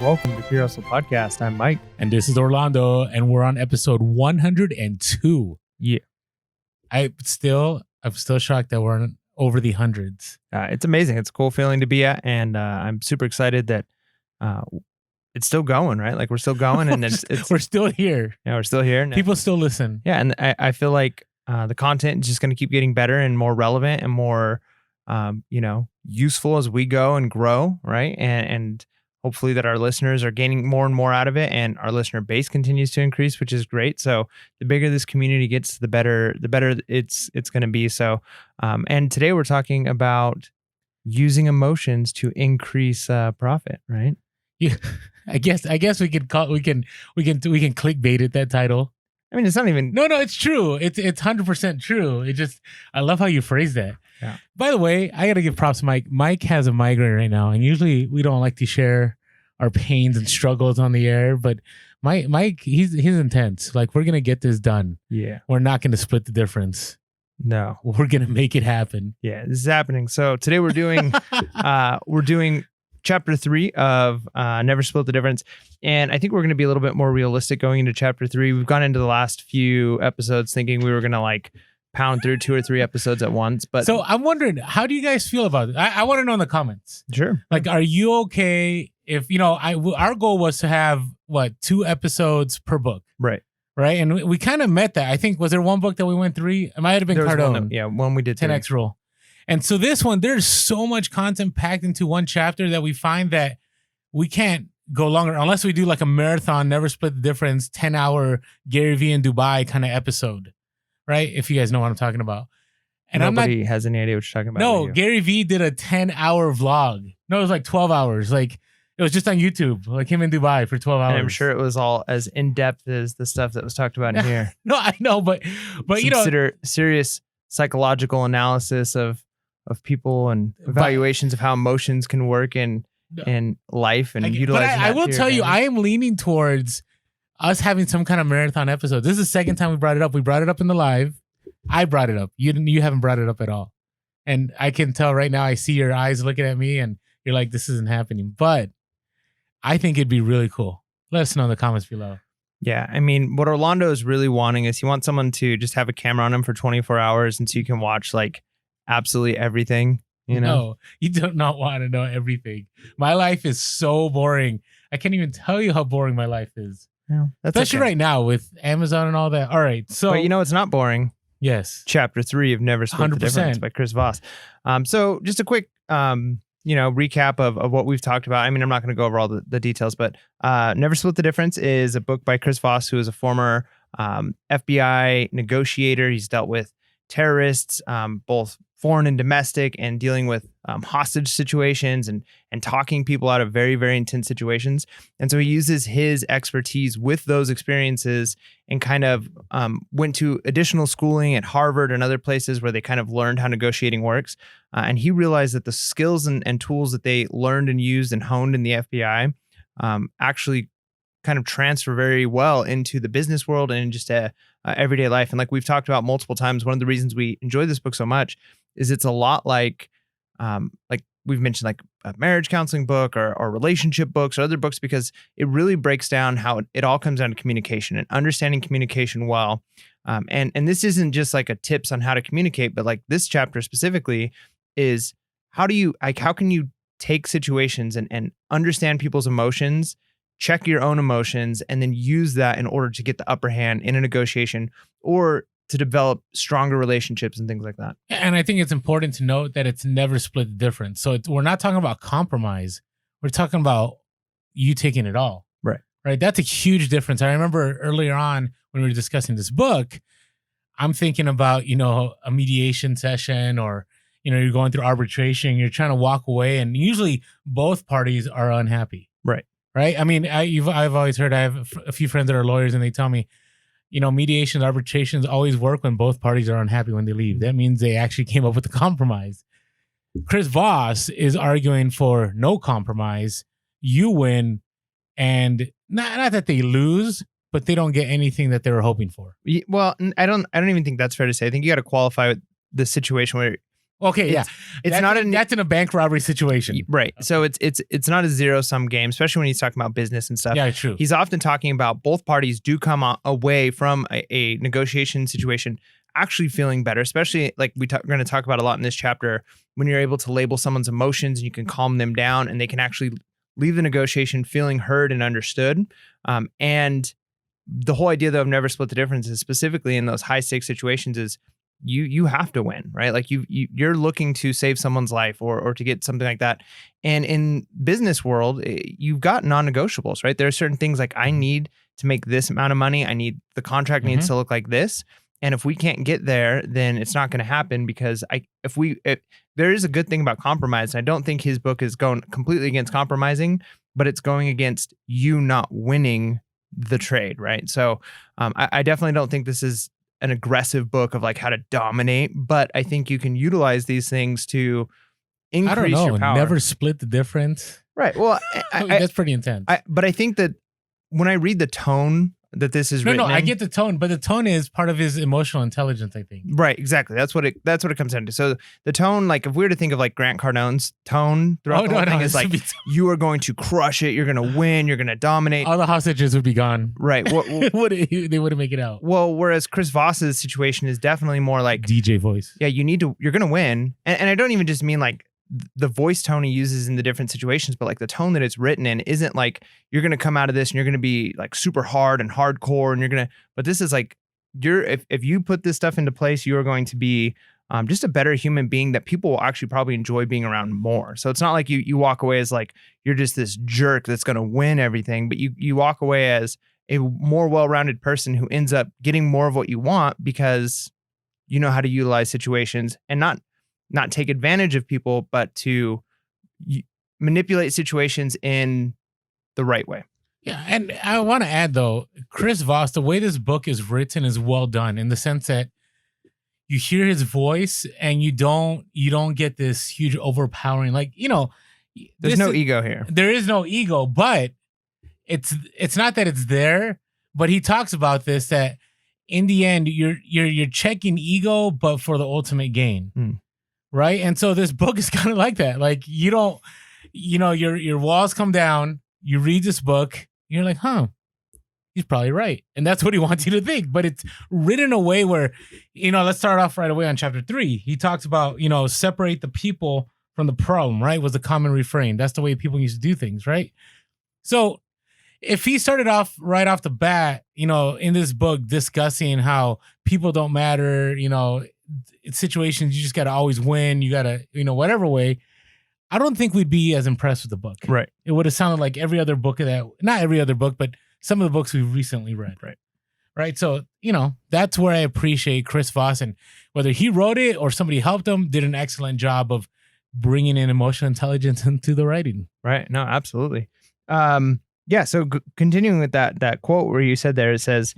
welcome to Pure Hustle Podcast. I'm Mike. And this is Orlando, and we're on episode 102. Yeah. I'm still shocked that we're over the hundreds. It's amazing. It's a cool feeling to be at, and I'm super excited that it's still going, right? Like we're still going, and we're still here. Yeah, we're still here. People still listen. Yeah, and I feel like the content is just going to keep getting better and more relevant and more, useful as we go and grow, right? And hopefully that our listeners are gaining more and more out of it, and our listener base continues to increase, which is great. So the bigger this community gets, the better it's going to be. So, and today we're talking about using emotions to increase profit, right? Yeah, I guess we can clickbait it, that title. I mean, it's not even. No, it's true. It's 100% true. I love how you phrase that. Yeah. By the way, I got to give props to Mike. Mike has a migraine right now, and usually we don't like to share our pains and struggles on the air, but Mike, he's intense. Like, we're gonna get this done. Yeah. We're not gonna split the difference. No, we're gonna make it happen. Yeah, this is happening. So today we're doing chapter 3 of Never Split the Difference. And I think we're going to be a little bit more realistic going into chapter 3. We've gone into the last few episodes thinking we were going to pound through 2 or 3 episodes at once. But so I'm wondering, how do you guys feel about it? I want to know in the comments. Sure. Are you okay if, our goal was to have 2 episodes per book. Right. Right. And we kind of met that. I think, was there one book that we went 3? It might have been Cardone. One we did 10X rule. And so this one, there's so much content packed into one chapter that we find that we can't go longer unless we do like a marathon, Never Split the Difference, 10-hour Gary Vee in Dubai kind of episode, right? If you guys know what I'm talking about. And nobody has any idea what you're talking about. No, Gary Vee did a 10-hour vlog. No, it was like 12 hours. Like, it was just on YouTube, like him in Dubai for 12 hours. And I'm sure it was all as in-depth as the stuff that was talked about in here. No, I know, but consider serious psychological analysis of people and evaluations of how emotions can work in life and utilizing that. But I will tell you, I am leaning towards us having some kind of marathon episode. This is the second time we brought it up. We brought it up in the live. I brought it up. You haven't brought it up at all. And I can tell right now, I see your eyes looking at me and you're like, this isn't happening. But I think it'd be really cool. Let us know in the comments below. Yeah. I mean, what Orlando is really wanting is he wants someone to just have a camera on him for 24 hours. And so you can watch absolutely everything, No, you do not want to know everything. My life is so boring. I can't even tell you how boring my life is. Yeah, especially right now with Amazon and all that. All right. So, but it's not boring. Yes. Chapter 3 of Never Split the Difference by Chris Voss. So just a quick, recap of what we've talked about. I mean, I'm not going to go over all the details, but Never Split the Difference is a book by Chris Voss, who is a former FBI negotiator. He's dealt with terrorists, both foreign and domestic, and dealing with hostage situations and talking people out of very, very intense situations. And so he uses his expertise with those experiences and kind of went to additional schooling at Harvard and other places where they kind of learned how negotiating works. And he realized that the skills and tools that they learned and used and honed in the FBI actually kind of transfer very well into the business world and just everyday life. And like we've talked about multiple times, one of the reasons we enjoy this book so much is it's a lot like we've mentioned, like a marriage counseling book or relationship books or other books, because it really breaks down how it all comes down to communication and understanding communication well. And this isn't just like a tips on how to communicate, but like this chapter specifically is how can you take situations and understand people's emotions, check your own emotions, and then use that in order to get the upper hand in a negotiation or to develop stronger relationships and things like that. And I think it's important to note that it's never split the difference. So we're not talking about compromise. We're talking about you taking it all. Right. Right. That's a huge difference. I remember earlier on when we were discussing this book, I'm thinking about, a mediation session or, you're going through arbitration, you're trying to walk away, and usually both parties are unhappy. Right. Right. I mean, I've always heard, I have a few friends that are lawyers and they tell me, mediation, arbitrations always work when both parties are unhappy when they leave. That means they actually came up with a compromise. Chris Voss is arguing for no compromise. You win, and not that they lose, but they don't get anything that they were hoping for. Well, I don't even think that's fair to say. I think you got to qualify with the situation where Okay, yeah. That's in a bank robbery situation. Right. Okay. So it's not a zero-sum game, especially when he's talking about business and stuff. Yeah, true. He's often talking about both parties do come away from a negotiation situation actually feeling better, especially like we're going to talk about a lot in this chapter, when you're able to label someone's emotions and you can calm them down and they can actually leave the negotiation feeling heard and understood. And the whole idea, though, of never split the difference is specifically in those high stakes situations is you have to win, right? Like you're looking to save someone's life or to get something like that. And in business world, you've got non-negotiables, right? There are certain things like I need to make this amount of money. The contract needs to look like this. And if we can't get there, then it's not going to happen because there is a good thing about compromise. And I don't think his book is going completely against compromising, but it's going against you not winning the trade, right? So I definitely don't think this is an aggressive book of like how to dominate, but I think you can utilize these things to increase your power. Never split the difference. Right. Well, that's pretty intense. But I think that when I read the tone that this is written I get the tone, but the tone is part of his emotional intelligence, I think. Right, exactly. That's what it comes down to. So the tone, like if we were to think of like Grant Cardone's tone throughout the whole thing is like you are going to crush it, you're going to win, you're going to dominate. All the hostages would be gone. Right. They wouldn't make it out. Well, whereas Chris Voss's situation is definitely more like DJ voice. Yeah, you're going to win. And I don't even just mean like the voice tone he uses in the different situations, but like the tone that it's written in isn't like you're going to come out of this and you're going to be like super hard and hardcore and but this is like if you put this stuff into place, you are going to be just a better human being that people will actually probably enjoy being around more. So it's not like you walk away as like you're just this jerk that's going to win everything, but you walk away as a more well-rounded person who ends up getting more of what you want because you know how to utilize situations and not take advantage of people, but to manipulate situations in the right way. Yeah, and I want to add though, Chris Voss, the way this book is written is well done in the sense that you hear his voice and you don't get this huge overpowering, like, there's no ego here. There is no ego, but it's not that it's there, but he talks about this, that in the end you're checking ego, but for the ultimate gain. Right. And so this book is kind of like that. Like your walls come down, you read this book, you're like, he's probably right. And that's what he wants you to think. But it's written in a way where, let's start off right away on chapter 3. He talks about, separate the people from the problem, right? Was the common refrain. That's the way people used to do things, right? So if he started off right off the bat, in this book discussing how people don't matter, it's situations you just got to always win, you got to, whatever way, I don't think we'd be as impressed with the book. Right. It would have sounded like every other book not every other book, but some of the books we've recently read. Right. So, that's where I appreciate Chris Voss, and whether he wrote it or somebody helped him, did an excellent job of bringing in emotional intelligence into the writing. Right. No, absolutely. Yeah, so continuing with that quote where you said there, it says,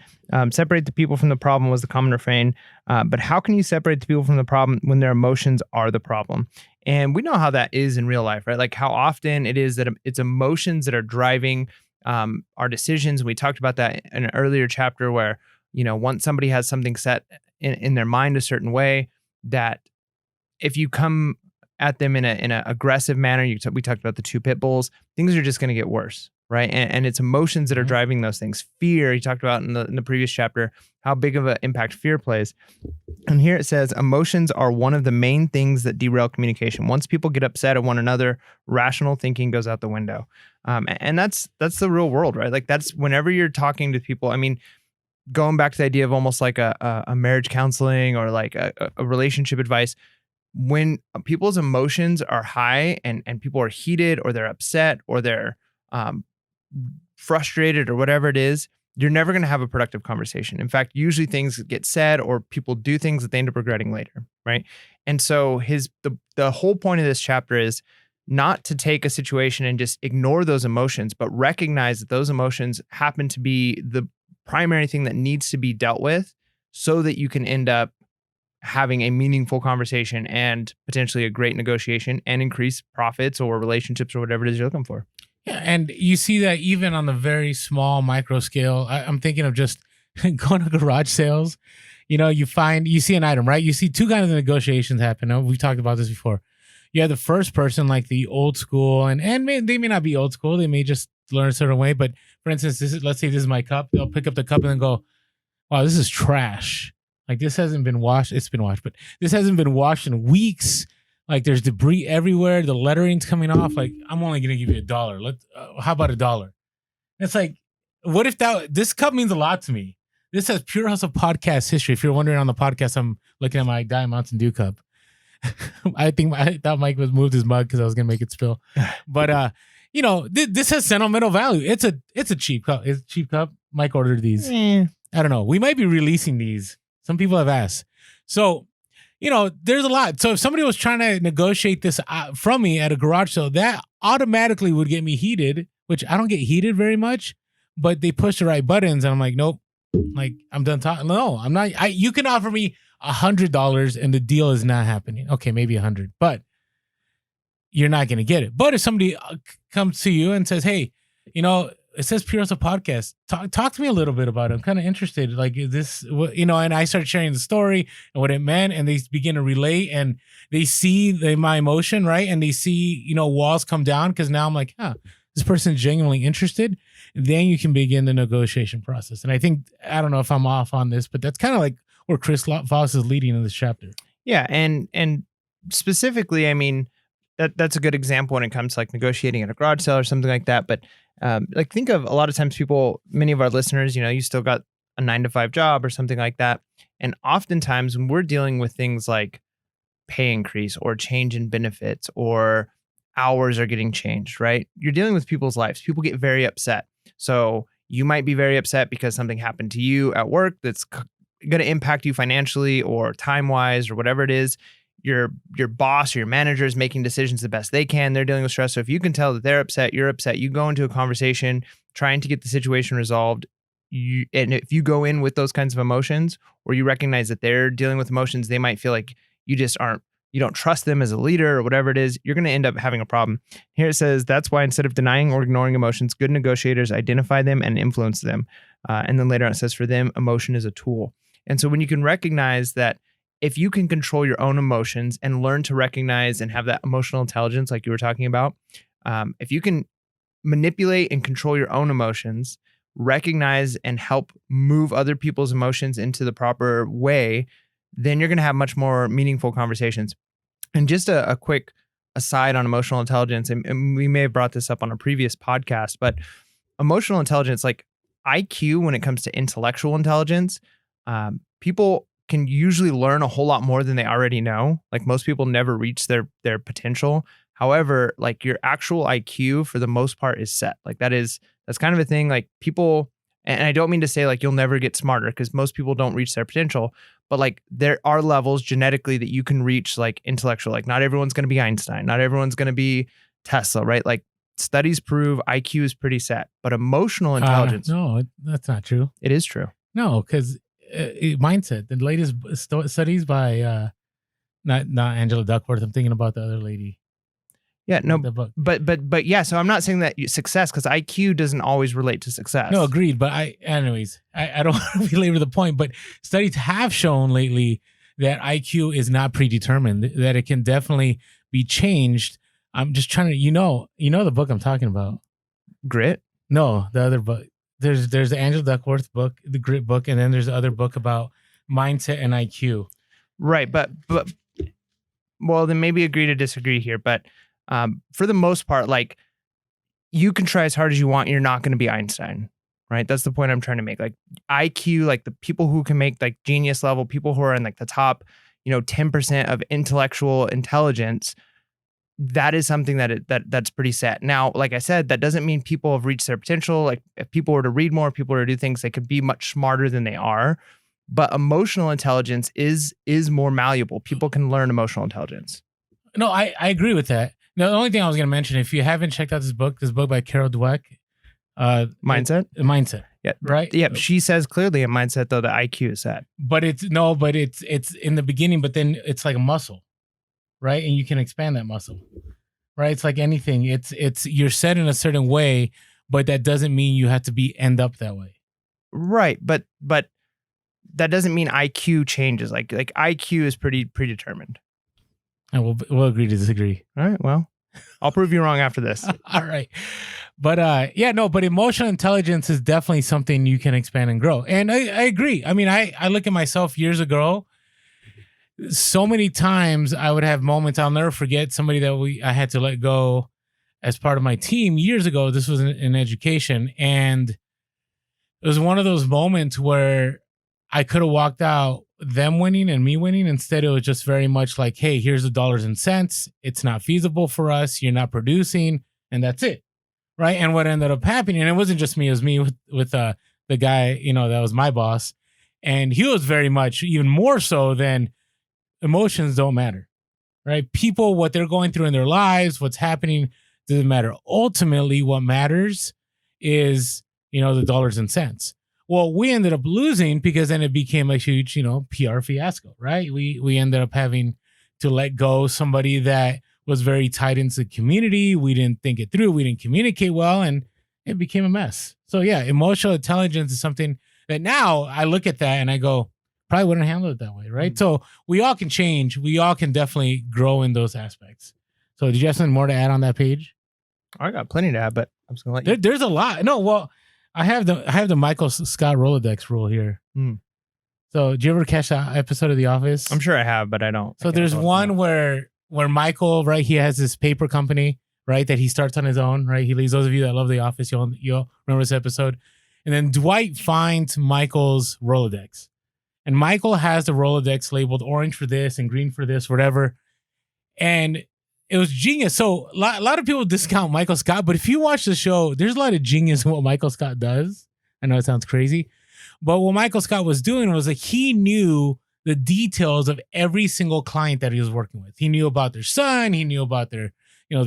separate the people from the problem was the common refrain, but how can you separate the people from the problem when their emotions are the problem? And we know how that is in real life, right? Like how often it is that it's emotions that are driving our decisions. We talked about that in an earlier chapter where, once somebody has something set in their mind a certain way, that if you come at them in a aggressive manner, we talked about the 2 pit bulls, things are just going to get worse. Right. And it's emotions that are driving those things. Fear, he talked about in the previous chapter, how big of an impact fear plays. And here it says, emotions are one of the main things that derail communication. Once people get upset at one another, rational thinking goes out the window. And that's the real world, right? Like that's whenever you're talking to people, I mean, going back to the idea of almost like a marriage counseling or like a relationship advice, when people's emotions are high and people are heated or they're upset or they're frustrated or whatever it is, you're never going to have a productive conversation. In fact, usually things get said or people do things that they end up regretting later, right? And so the whole point of this chapter is not to take a situation and just ignore those emotions, but recognize that those emotions happen to be the primary thing that needs to be dealt with so that you can end up having a meaningful conversation and potentially a great negotiation and increase profits or relationships or whatever it is you're looking for. Yeah, and you see that even on the very small micro scale. I'm thinking of just going to garage sales you see an item, right? You see two kinds of negotiations happen. We've talked about this before. You have the first person, like the old school, and they may not be old school. They may just learn a certain way. But for instance, let's say this is my cup. They'll pick up the cup and then go, wow, this is trash. Like this hasn't been washed. It's been washed, but this hasn't been washed in weeks. Like there's debris everywhere. The lettering's coming off. Like I'm only going to give you $1. How about $1? It's like, what if this cup means a lot to me? This has Pure Hustle podcast history. If you're wondering on the podcast, I'm looking at my Diet Mountain Dew cup. I thought Mike was moved his mug because I was gonna make it spill, but this has sentimental value. It's a cheap cup. It's a cheap cup. Mike ordered these. I don't know. We might be releasing these. Some people have asked. So, there's a lot. So if somebody was trying to negotiate this from me at a garage sale, that automatically would get me heated, which I don't get heated very much. But they push the right buttons, and I'm like, nope. Like I'm done talking. No, I'm not. You can offer me $100 and the deal is not happening. Okay, maybe 100, but you're not going to get it. But if somebody comes to you and says, hey, it says Pure Hustle podcast. Talk to me a little bit about it. I'm kind of interested. Like is this, and I started sharing the story and what it meant, and they begin to relate, and they see my emotion, right? And they see, walls come down because now I'm like, this person's genuinely interested. Then you can begin the negotiation process. And I think, I don't know if I'm off on this, but that's kind of like where Chris Voss is leading in this chapter. Yeah. And specifically, I mean, that's a good example when it comes to like negotiating at a garage sale or something like that. But like think of a lot of times many of our listeners, you still got a 9-to-5 job or something like that. And oftentimes when we're dealing with things like pay increase or change in benefits or hours are getting changed, right? You're dealing with people's lives. People get very upset. So you might be very upset because something happened to you at work that's going to impact you financially or time-wise or whatever it is. Your boss or your manager is making decisions the best they can. They're dealing with stress. So if you can tell that they're upset, you're upset, you go into a conversation trying to get the situation resolved. And if you go in with those kinds of emotions, or you recognize that they're dealing with emotions, they might feel like you don't trust them as a leader or whatever it is, you're going to end up having a problem. Here it says, that's why instead of denying or ignoring emotions, good negotiators identify them and influence them. And then later on it says, for them, emotion is a tool. And so when you can recognize that, if you can control your own emotions and learn to recognize and have that emotional intelligence, like you were talking about, if you can manipulate and control your own emotions, recognize and help move other people's emotions into the proper way, then you're going to have much more meaningful conversations. And just a quick aside on emotional intelligence, and we may have brought this up on a previous podcast, but emotional intelligence, like IQ, when it comes to intellectual intelligence, people can usually learn a whole lot more than they already know. Like most people never reach their potential. However, like your actual IQ for the most part is set. Like that's kind of a thing. Like people, and I don't mean to say like you'll never get smarter, because most people don't reach their potential, but like there are levels genetically that you can reach, like intellectual. Like not everyone's going to be Einstein. Not everyone's going to be Tesla, right? Like studies prove IQ is pretty set, but emotional intelligence. No, that's not true. It is true. No, because mindset, the latest studies by not Angela Duckworth. I'm thinking about the other lady. Yeah, no, but yeah. So I'm not saying that success, because IQ doesn't always relate to success. No, agreed. But I don't want to belabor the point. But studies have shown lately that IQ is not predetermined. That it can definitely be changed. I'm just trying to, the book I'm talking about. Grit? No, the other book. There's the Angela Duckworth book, the Grit book, and then there's the other book about mindset and IQ. Right, but well, then maybe agree to disagree here. But for the most part, like you can try as hard as you want, you're not going to be Einstein, right? That's the point I'm trying to make. Like IQ, like the people who can make like genius level, people who are in like the top, 10% of intellectual intelligence. That is something that's pretty set. Now, like I said, that doesn't mean people have reached their potential. Like if people were to read more, people were to do things, they could be much smarter than they are. But emotional intelligence is more malleable. People can learn emotional intelligence. No, I agree with that. Now, the only thing I was going to mention, if you haven't checked out this book by Carol Dweck, Mindset. Yeah. Right. Yeah. She says clearly in Mindset though, the IQ is set. But it's in the beginning, but then it's like a muscle. Right. And you can expand that muscle. Right. It's like anything. It's you're set in a certain way, but that doesn't mean you have to end up that way. Right. But that doesn't mean IQ changes. Like IQ is pretty predetermined. And we'll agree to disagree. All right. Well, I'll prove you wrong after this. All right. But but emotional intelligence is definitely something you can expand and grow. And I agree. I mean, I look at myself years ago. So many times I would have moments, I'll never forget somebody that I had to let go as part of my team years ago. This was in education. And it was one of those moments where I could have walked out them winning and me winning. Instead, it was just very much like, hey, here's the dollars and cents. It's not feasible for us. You're not producing. And that's it. Right. And what ended up happening, and it wasn't just me, it was me with the guy, that was my boss. And he was very much even more so than emotions don't matter. Right. People, what they're going through in their lives, what's happening doesn't matter. Ultimately, what matters is, the dollars and cents. Well, we ended up losing because then it became a huge, PR fiasco, right? We ended up having to let go somebody that was very tied into the community. We didn't think it through. We didn't communicate well, and it became a mess. So yeah, emotional intelligence is something that now I look at that and I go, probably wouldn't handle it that way, right? Mm-hmm. So we all can change. We all can definitely grow in those aspects. So did you have something more to add on that page? I got plenty to add, but I'm just gonna let you. There's a lot. No, well, I have the Michael Scott Rolodex rule here. So did you ever catch that episode of The Office? I'm sure I have, but I don't. So there's one where Michael, right, he has this paper company, right, that he starts on his own, right? He leaves. Those of you that love The Office, you'll remember this episode. And then Dwight finds Michael's Rolodex. And Michael has the Rolodex labeled orange for this and green for this, whatever. And it was genius. So a lot of people discount Michael Scott, but if you watch the show, there's a lot of genius in what Michael Scott does. I know it sounds crazy, but what Michael Scott was doing was like he knew the details of every single client that he was working with. He knew about their son. He knew about their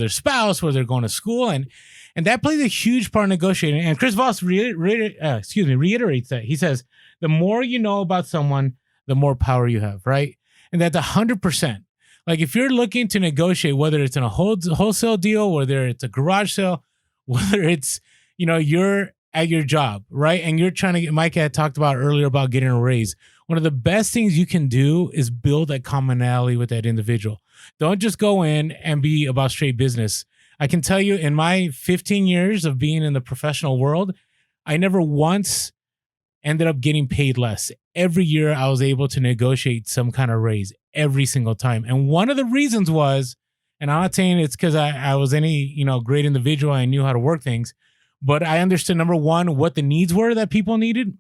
spouse, where they're going to school, and that plays a huge part in negotiating. And Chris Voss reiterates that. He says, the more you know about someone, the more power you have, right? And that's 100%. Like if you're looking to negotiate, whether it's in a wholesale deal, whether it's a garage sale, whether it's, you're at your job, right? And you're trying to get, Mike had talked about earlier about getting a raise. One of the best things you can do is build that commonality with that individual. Don't just go in and be about straight business. I can tell you in my 15 years of being in the professional world, I never once ended up getting paid less. Every year I was able to negotiate some kind of raise every single time. And one of the reasons was, and I'm not saying it's because I was any, great individual. I knew how to work things, but I understood, number one, what the needs were that people needed.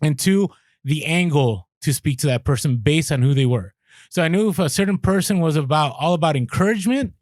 And two, the angle to speak to that person based on who they were. So I knew if a certain person was all about encouragement,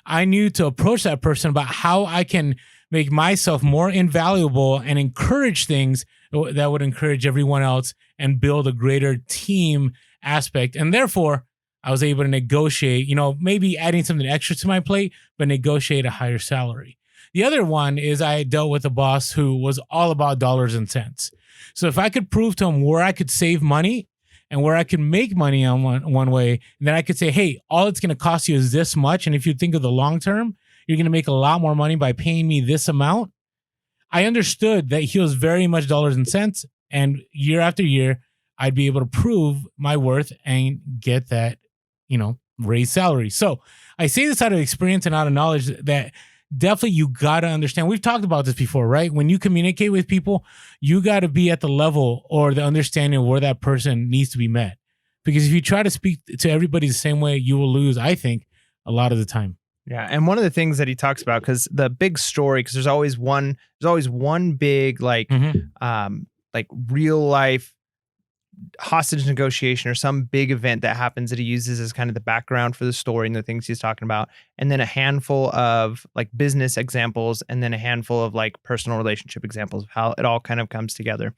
I knew to approach that person about how I can make myself more invaluable and encourage things that would encourage everyone else and build a greater team aspect. And therefore, I was able to negotiate, maybe adding something extra to my plate, but negotiate a higher salary. The other one is I dealt with a boss who was all about dollars and cents. So if I could prove to him where I could save money and where I could make money on one way, then I could say, hey, all it's going to cost you is this much. And if you think of the long term, you're going to make a lot more money by paying me this amount. I understood that he was very much dollars and cents. And year after year, I'd be able to prove my worth and get that, raise salary. So I say this out of experience and out of knowledge that definitely you got to understand. We've talked about this before, right? When you communicate with people, you got to be at the level or the understanding of where that person needs to be met. Because if you try to speak to everybody the same way, you will lose, I think, a lot of the time. Yeah, and one of the things that he talks about, because the big story, because there's always one big like real life hostage negotiation or some big event that happens that he uses as kind of the background for the story and the things he's talking about, and then a handful of like business examples, and then a handful of like personal relationship examples of how it all kind of comes together.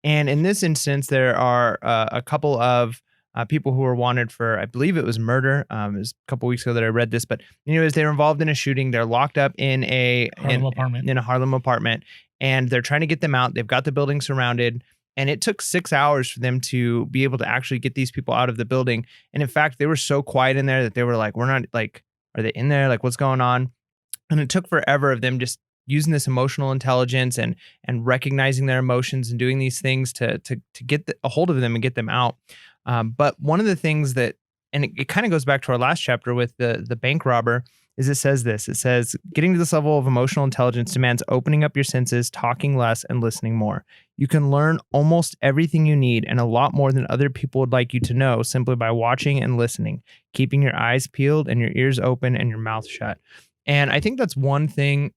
And in this instance, there are a couple of people who were wanted for, I believe it was murder. It was a couple weeks ago that I read this, but anyways, they were involved in a shooting. They're locked up in a Harlem apartment, and they're trying to get them out. They've got the building surrounded, and it took 6 hours for them to be able to actually get these people out of the building. And in fact, they were so quiet in there that they were like, we're not like, are they in there? Like, what's going on? And it took forever of them just, using this emotional intelligence and recognizing their emotions and doing these things to get a hold of them and get them out. But one of the things that, and it kind of goes back to our last chapter with the bank robber, is it says this. It says, getting to this level of emotional intelligence demands opening up your senses, talking less, and listening more. You can learn almost everything you need and a lot more than other people would like you to know simply by watching and listening, keeping your eyes peeled and your ears open and your mouth shut. And I think that's one thing,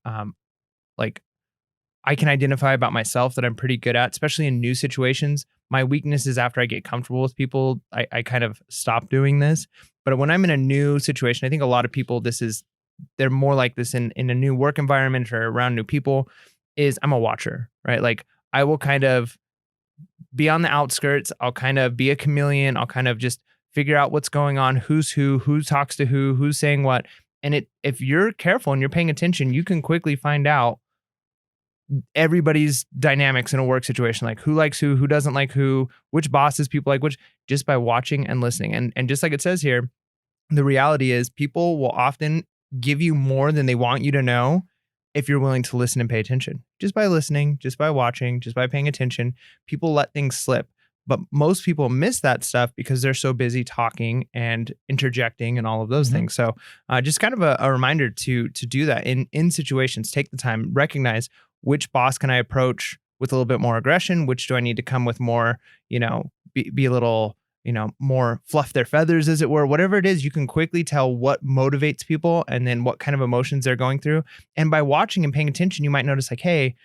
like I can identify about myself that I'm pretty good at, especially in new situations. My weakness is after I get comfortable with people, I kind of stop doing this. But when I'm in a new situation, I think a lot of people, they're more like this in a new work environment or around new people, is I'm a watcher, right? Like I will kind of be on the outskirts. I'll kind of be a chameleon. I'll kind of just figure out what's going on, who's who talks to who's saying what. And if you're careful and you're paying attention, you can quickly find out everybody's dynamics in a work situation, like who likes who doesn't like who, which bosses people like which, just by watching and listening. And just like it says here, the reality is people will often give you more than they want you to know if you're willing to listen and pay attention. Just by listening, just by watching, just by paying attention, people let things slip. But most people miss that stuff because they're so busy talking and interjecting and all of those things. So just kind of a reminder to do that in situations. Take the time, recognize which boss can I approach with a little bit more aggression? Which do I need to come with more, be a little, more fluff their feathers, as it were. Whatever it is, you can quickly tell what motivates people and then what kind of emotions they're going through. And by watching and paying attention, you might notice like, hey,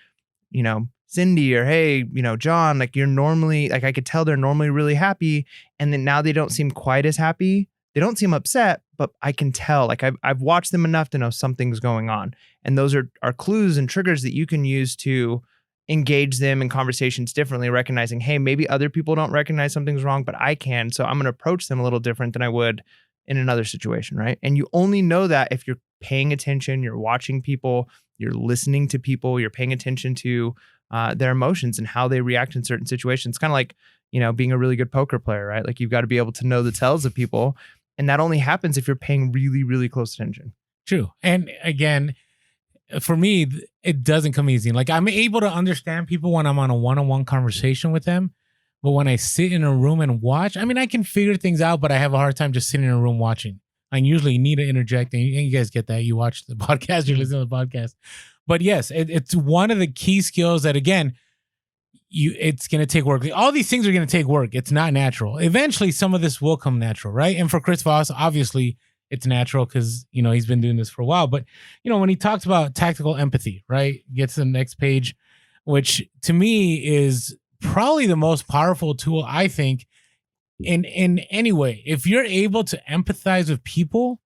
Cindy, or hey, John, like you're normally, like I could tell they're normally really happy. And then now they don't seem quite as happy. They don't seem upset, but I can tell, like I've watched them enough to know something's going on. And those are clues and triggers that you can use to engage them in conversations differently, recognizing, hey, maybe other people don't recognize something's wrong, but I can. So I'm going to approach them a little different than I would in another situation, right? And you only know that if you're paying attention, you're watching people, you're listening to people, you're paying attention to their emotions and how they react in certain situations. Kind of like, being a really good poker player, right? Like you've got to be able to know the tells of people. And that only happens if you're paying really, really close attention. True. And again, for me, it doesn't come easy. Like I'm able to understand people when I'm on a one-on-one conversation with them. But when I sit in a room and watch, I mean, I can figure things out, but I have a hard time just sitting in a room watching. I usually need to interject. And you guys get that. You watch the podcast, you listen to the podcast. But yes, it's one of the key skills that, again, it's going to take work. All these things are going to take work. It's not natural. Eventually, some of this will come natural, right? And for Chris Voss, obviously, it's natural because, he's been doing this for a while. But, when he talks about tactical empathy, right? Gets to the next page, which to me is probably the most powerful tool, I think, in any way. If you're able to empathize with people,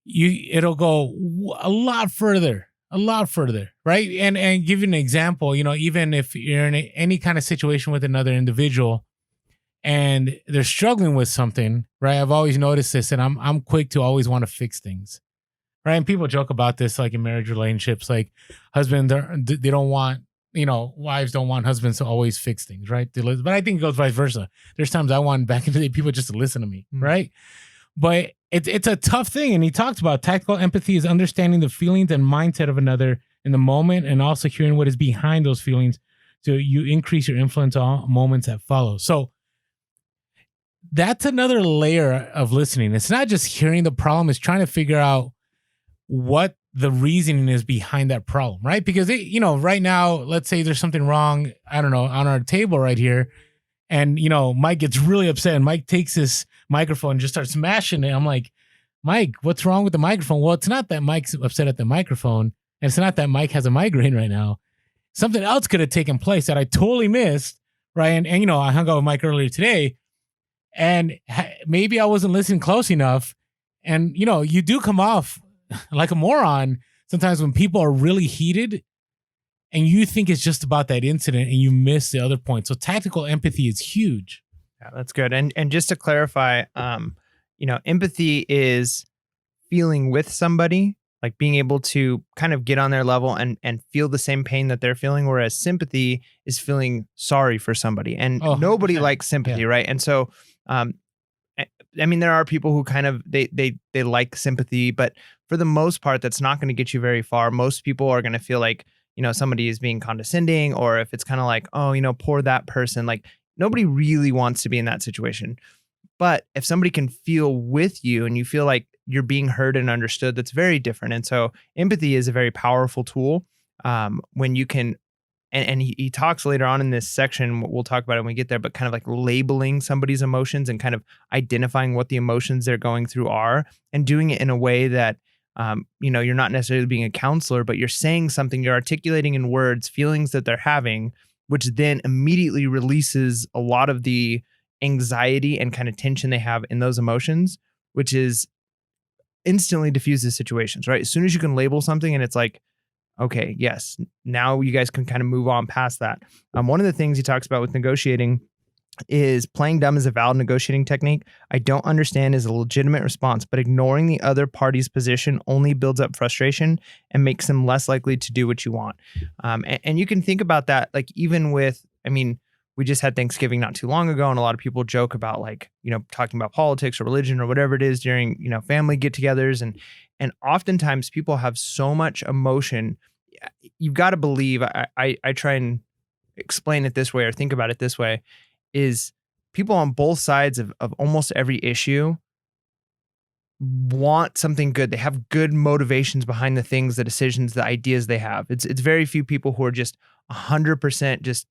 it'll go a lot further, right? And give you an example, even if you're in any kind of situation with another individual and they're struggling with something, right? I've always noticed this, and I'm quick to always want to fix things, right? And people joke about this, like in marriage relationships, like husbands, they don't want, wives don't want husbands to always fix things, right? But I think it goes vice versa. There's times I want back in the day people just to listen to me, right? But it's a tough thing. And he talked about tactical empathy is understanding the feelings and mindset of another in the moment and also hearing what is behind those feelings so you increase your influence on moments that follow. So that's another layer of listening. It's not just hearing the problem, it's trying to figure out what the reasoning is behind that problem, right? Because, right now, let's say there's something wrong, I don't know, on our table right here. And, Mike gets really upset and Mike takes his microphone and just starts smashing it. I'm like, Mike, what's wrong with the microphone? Well, it's not that Mike's upset at the microphone. And it's not that Mike has a migraine right now. Something else could have taken place that I totally missed, right? And I hung out with Mike earlier today and maybe I wasn't listening close enough. And, you do come off like a moron sometimes when people are really heated and you think it's just about that incident and you miss the other point. So tactical empathy is huge. Yeah, that's good. And just to clarify, empathy is feeling with somebody, like being able to kind of get on their level and feel the same pain that they're feeling, whereas sympathy is feeling sorry for somebody. And nobody likes sympathy, right? And so I mean, there are people who kind of, they like sympathy, but for the most part, that's not going to get you very far. Most people are going to feel like, somebody is being condescending, or if it's kind of like, oh, poor that person, like nobody really wants to be in that situation. But if somebody can feel with you and you feel like you're being heard and understood, that's very different. And so empathy is a very powerful tool, when you can, and he talks later on in this section, we'll talk about it when we get there, but kind of like labeling somebody's emotions and kind of identifying what the emotions they're going through are, and doing it in a way that, you're not necessarily being a counselor, but you're saying something, you're articulating in words feelings that they're having, which then immediately releases a lot of the anxiety and kind of tension they have in those emotions, which is instantly diffuses situations, right? As soon as you can label something and it's like, okay, yes, now you guys can kind of move on past that. One of the things he talks about with negotiating is playing dumb is a valid negotiating technique. I don't understand is a legitimate response, but ignoring the other party's position only builds up frustration and makes them less likely to do what you want. And you can think about that, like even with, I mean, we just had Thanksgiving not too long ago, and a lot of people joke about like, talking about politics or religion or whatever it is during, family get-togethers. And oftentimes people have so much emotion. You've got to believe, I try and explain it this way or think about it this way, is people on both sides of almost every issue want something good. They have good motivations behind the things, the decisions, the ideas they have. It's very few people who are just 100% just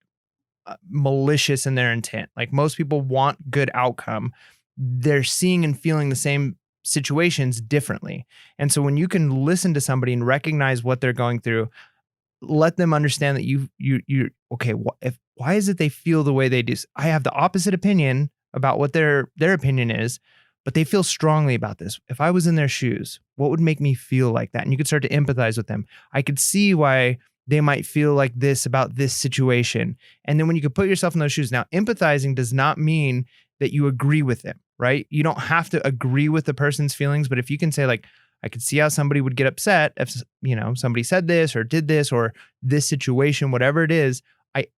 malicious in their intent. Like most people want good outcome. They're seeing and feeling the same situations differently. And so when you can listen to somebody and recognize what they're going through, let them understand that you okay, why is it they feel the way they do? I have the opposite opinion about what their opinion is, but they feel strongly about this. If I was in their shoes, what would make me feel like that? And you could start to empathize with them. I could see why they might feel like this about this situation. And then when you can put yourself in those shoes, now empathizing does not mean that you agree with them, right? You don't have to agree with the person's feelings, but if you can say like, I could see how somebody would get upset if, somebody said this or did this or this situation, whatever it is.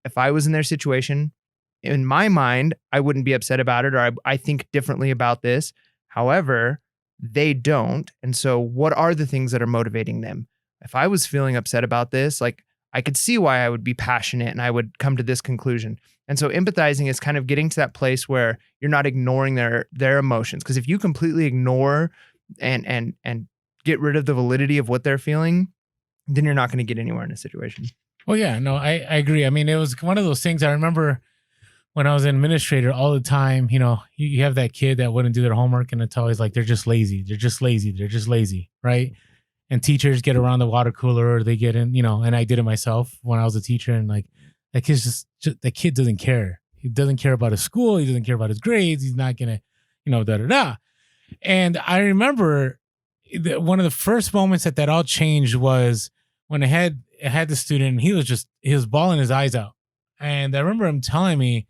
If I was in their situation, in my mind, I wouldn't be upset about it, or I think differently about this. However, they don't. And so what are the things that are motivating them? If I was feeling upset about this, like I could see why I would be passionate and I would come to this conclusion. And so empathizing is kind of getting to that place where you're not ignoring their emotions. Because if you completely ignore and get rid of the validity of what they're feeling, then you're not going to get anywhere in a situation. Well, yeah, no, I agree. I mean, it was one of those things I remember when I was an administrator all the time. You have that kid that wouldn't do their homework and it's always like, they're just lazy. They're just lazy. They're just lazy. Right. And teachers get around the water cooler, or they get in, and I did it myself when I was a teacher. And like, that kid's just that kid doesn't care. He doesn't care about his school. He doesn't care about his grades. He's not going to, da, da, da. And I remember one of the first moments that all changed was when I had the student, and he was bawling his eyes out. And I remember him telling me,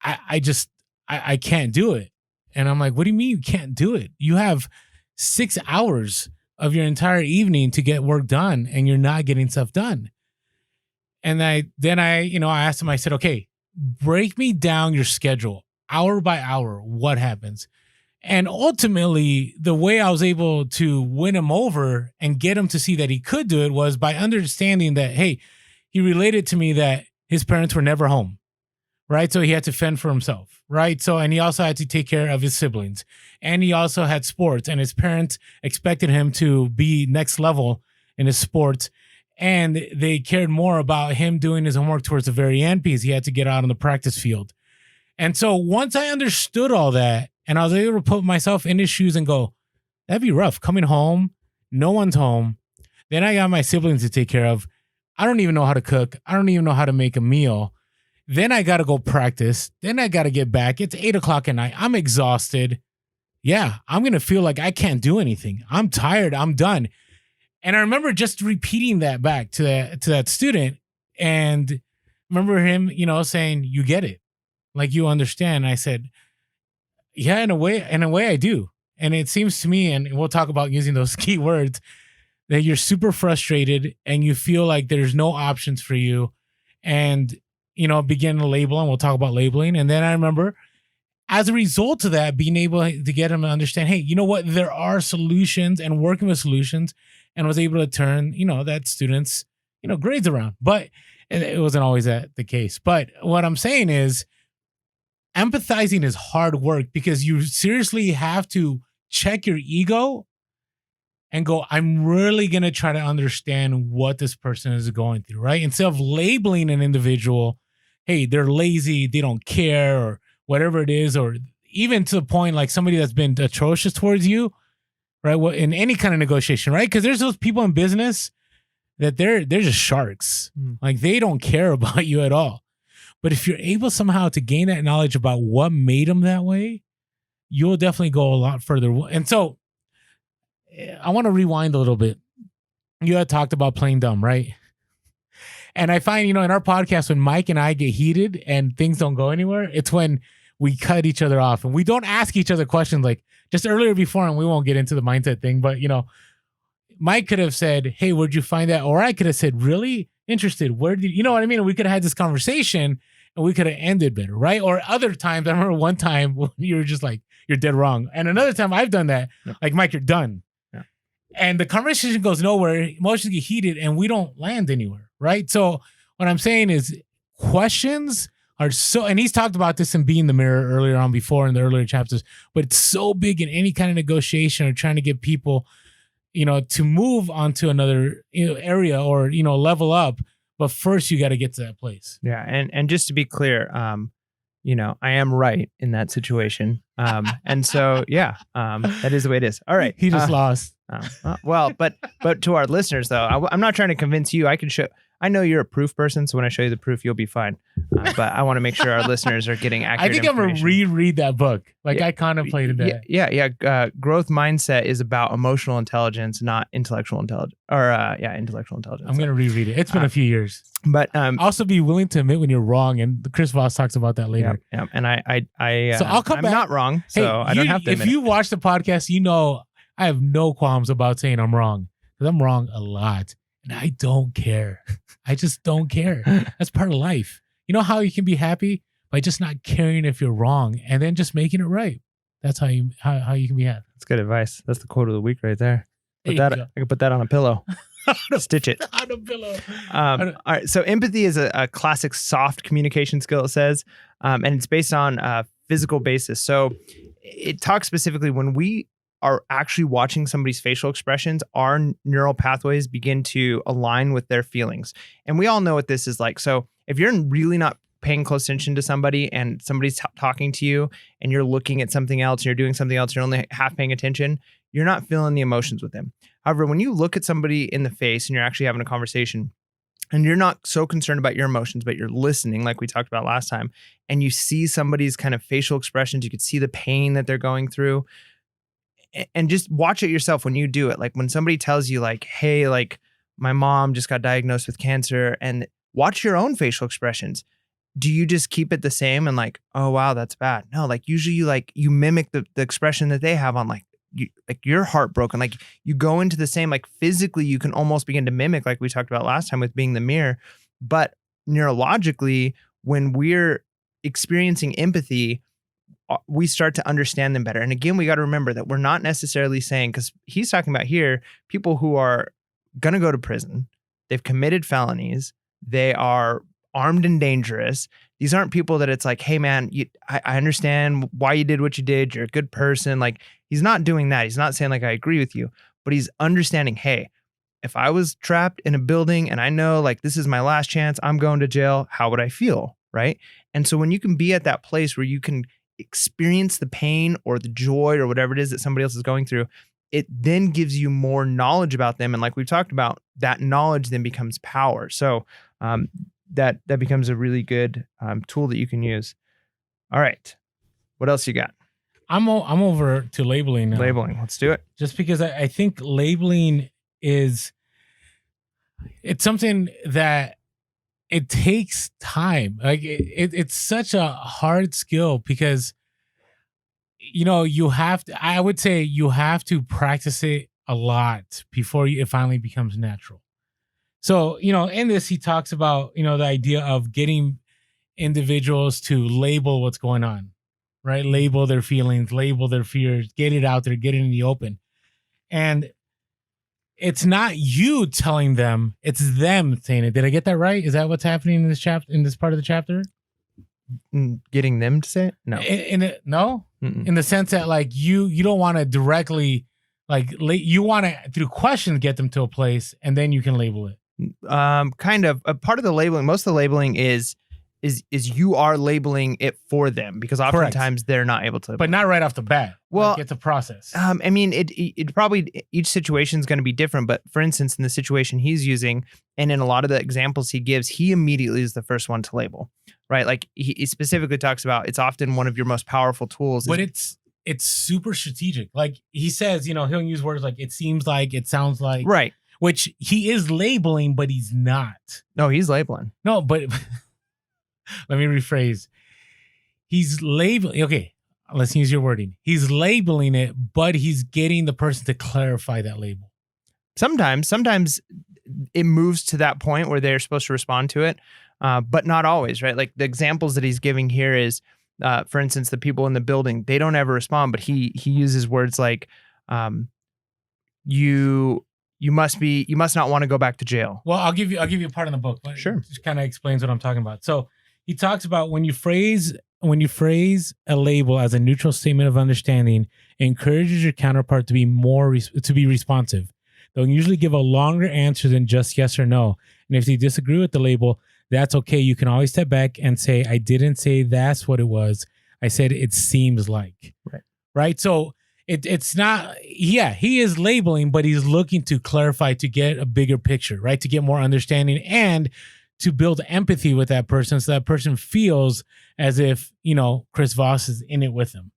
I can't do it. And I'm like, what do you mean you can't do it? You have 6 hours of your entire evening to get work done, and you're not getting stuff done. And I asked him, I said, okay, break me down your schedule hour by hour. What happens? And ultimately, the way I was able to win him over and get him to see that he could do it was by understanding that, hey, he related to me that his parents were never home, right? So he had to fend for himself, right? So, and he also had to take care of his siblings, and he also had sports, and his parents expected him to be next level in his sports. And they cared more about him doing his homework towards the very end because he had to get out on the practice field. And so once I understood all that, and I was able to put myself in his shoes and go, that'd be rough coming home. No one's home. Then I got my siblings to take care of. I don't even know how to cook. I don't even know how to make a meal. Then I got to go practice. Then I got to get back. It's 8:00 at night. I'm exhausted. Yeah, I'm going to feel like I can't do anything. I'm tired. I'm done. And I remember just repeating that back to that student, and remember him, saying, you get it. Like, you understand. And I said, yeah, in a way I do. And it seems to me, and we'll talk about using those key words, that you're super frustrated and you feel like there's no options for you, and, begin to label, and we'll talk about labeling. And then I remember as a result of that, being able to get them to understand, hey, you know what? There are solutions, and working with solutions, and was able to turn, that students, grades around. But it wasn't always the case. But what I'm saying is empathizing is hard work, because you seriously have to check your ego and go, I'm really going to try to understand what this person is going through, right? Instead of labeling an individual, hey, they're lazy, they don't care, or whatever it is, or even to the point like somebody that's been atrocious towards you, right? Well, in any kind of negotiation, right? Because there's those people in business that they're just sharks. Like they don't care about you at all. But if you're able somehow to gain that knowledge about what made them that way, you'll definitely go a lot further. And so I want to rewind a little bit. You had talked about playing dumb, right? And I find, in our podcast, when Mike and I get heated and things don't go anywhere, it's when we cut each other off and we don't ask each other questions like just earlier before, and we won't get into the mindset thing, but, Mike could have said, hey, where'd you find that? Or I could have said, really interested. Where did you know what I mean? And we could have had this conversation and we could have ended better, right? Or other times, I remember one time when you were just like, you're dead wrong. And another time I've done that, like, Mike, you're done. Yeah. And the conversation goes nowhere. Emotions get heated and we don't land anywhere, right? So what I'm saying is questions are so, and he's talked about this in Being the Mirror earlier on before in the earlier chapters, but it's so big in any kind of negotiation or trying to get people, to move onto another area or, level up. But first you got to get to that place. Yeah. And just to be clear, I am right in that situation. And so, that is the way it is. All right. He just lost. But to our listeners though, I'm not trying to convince you. I know you're a proof person, so when I show you the proof, you'll be fine. But I want to make sure our listeners are getting accurate I think I'm going to reread that book. I contemplated that. Yeah. Growth mindset is about emotional intelligence, not intellectual intelligence. Intellectual intelligence. I'm going to reread it. It's been a few years. But also be willing to admit when you're wrong. And Chris Voss talks about that later. Yeah. And so I'll come I'm back. not wrong, so I don't have to admit If you watch the podcast, I have no qualms about saying I'm wrong, because I'm wrong a lot. And I don't care. I just don't care. That's part of life. You know how you can be happy? By just not caring if you're wrong and then just making it right. That's how you can be happy. That's good advice. That's the quote of the week right there. I can put that on a pillow. Stitch it. On a pillow. All right. So empathy is a classic soft communication skill, it says. And it's based on a physical basis. So it talks specifically when we are actually watching somebody's facial expressions, our neural pathways begin to align with their feelings. And we all know what this is like. So if you're really not paying close attention to somebody and somebody's talking to you and you're looking at something else, and you're doing something else, you're only half paying attention, you're not feeling the emotions with them. However, when you look at somebody in the face and you're actually having a conversation and you're not so concerned about your emotions, but you're listening like we talked about last time, and you see somebody's kind of facial expressions, you could see the pain that they're going through. And just watch it yourself when you do it. Like when somebody tells you like, hey, like my mom just got diagnosed with cancer, and watch your own facial expressions. Do you just keep it the same and like, oh, wow, that's bad? No, like usually you mimic the expression that they have on like you're heartbroken. Like you go into the same, like physically you can almost begin to mimic like we talked about last time with Being the Mirror. But neurologically, when we're experiencing empathy, we start to understand them better. And again, we got to remember that we're not necessarily saying, because he's talking about here, people who are going to go to prison, they've committed felonies, they are armed and dangerous. These aren't people that it's like, hey man, I understand why you did what you did. You're a good person. Like he's not doing that. He's not saying like, I agree with you, but he's understanding, hey, if I was trapped in a building and I know like, this is my last chance, I'm going to jail, how would I feel? Right. And so when you can be at that place where you can experience the pain or the joy or whatever it is that somebody else is going through, it then gives you more knowledge about them. And like we've talked about, that knowledge then becomes power. So that becomes a really good tool that you can use. All right. What else you got? I'm over to labeling now. Labeling. Let's do it. Just because I think labeling it's something that it takes time. Like it's such a hard skill because, I would say you have to practice it a lot before it finally becomes natural. So, in this, he talks about, the idea of getting individuals to label what's going on. right? Label their feelings, label their fears, get it out there, get it in the open. And it's not you telling them, it's them saying it. Did I get that right? Is that what's happening in this chapter, in this part of the chapter? Getting them to say it? No. No? Mm-mm. In the sense that like you don't want to directly you want to through questions get them to a place and then you can label it. Kind of a part of the labeling. Most of the labeling is you are labeling it for them because oftentimes they're not able to. But not right off the bat. Well, like it's a process. I mean, it probably each situation is going to be different. But for instance, in the situation he's using, and in a lot of the examples he gives, he immediately is the first one to label, right? Like he specifically talks about it's often one of your most powerful tools. But it's super strategic. Like he says, you know, he'll use words like it seems like, it sounds like, right? Which he is labeling, but he's not. No, he's labeling. No, but let me rephrase. He's labeling. Okay, let's use your wording. He's labeling it, but he's getting the person to clarify that label. Sometimes it moves to that point where they're supposed to respond to it, but not always, right? Like the examples that he's giving here is, for instance, the people in the building, they don't ever respond, but he uses words like, you must not want to go back to jail. Well, I'll give you a part in the book. But sure. It just kind of explains what I'm talking about. So he talks about when you phrase a label as a neutral statement of understanding, it encourages your counterpart to be responsive. They'll usually give a longer answer than just yes or no. And if they disagree with the label, that's okay. You can always step back and say, I didn't say that's what it was. I said it seems like. Right? So it's not, he is labeling, but he's looking to clarify, to get a bigger picture, right? To get more understanding and to build empathy with that person so that person feels as if, you know, Chris Voss is in it with them.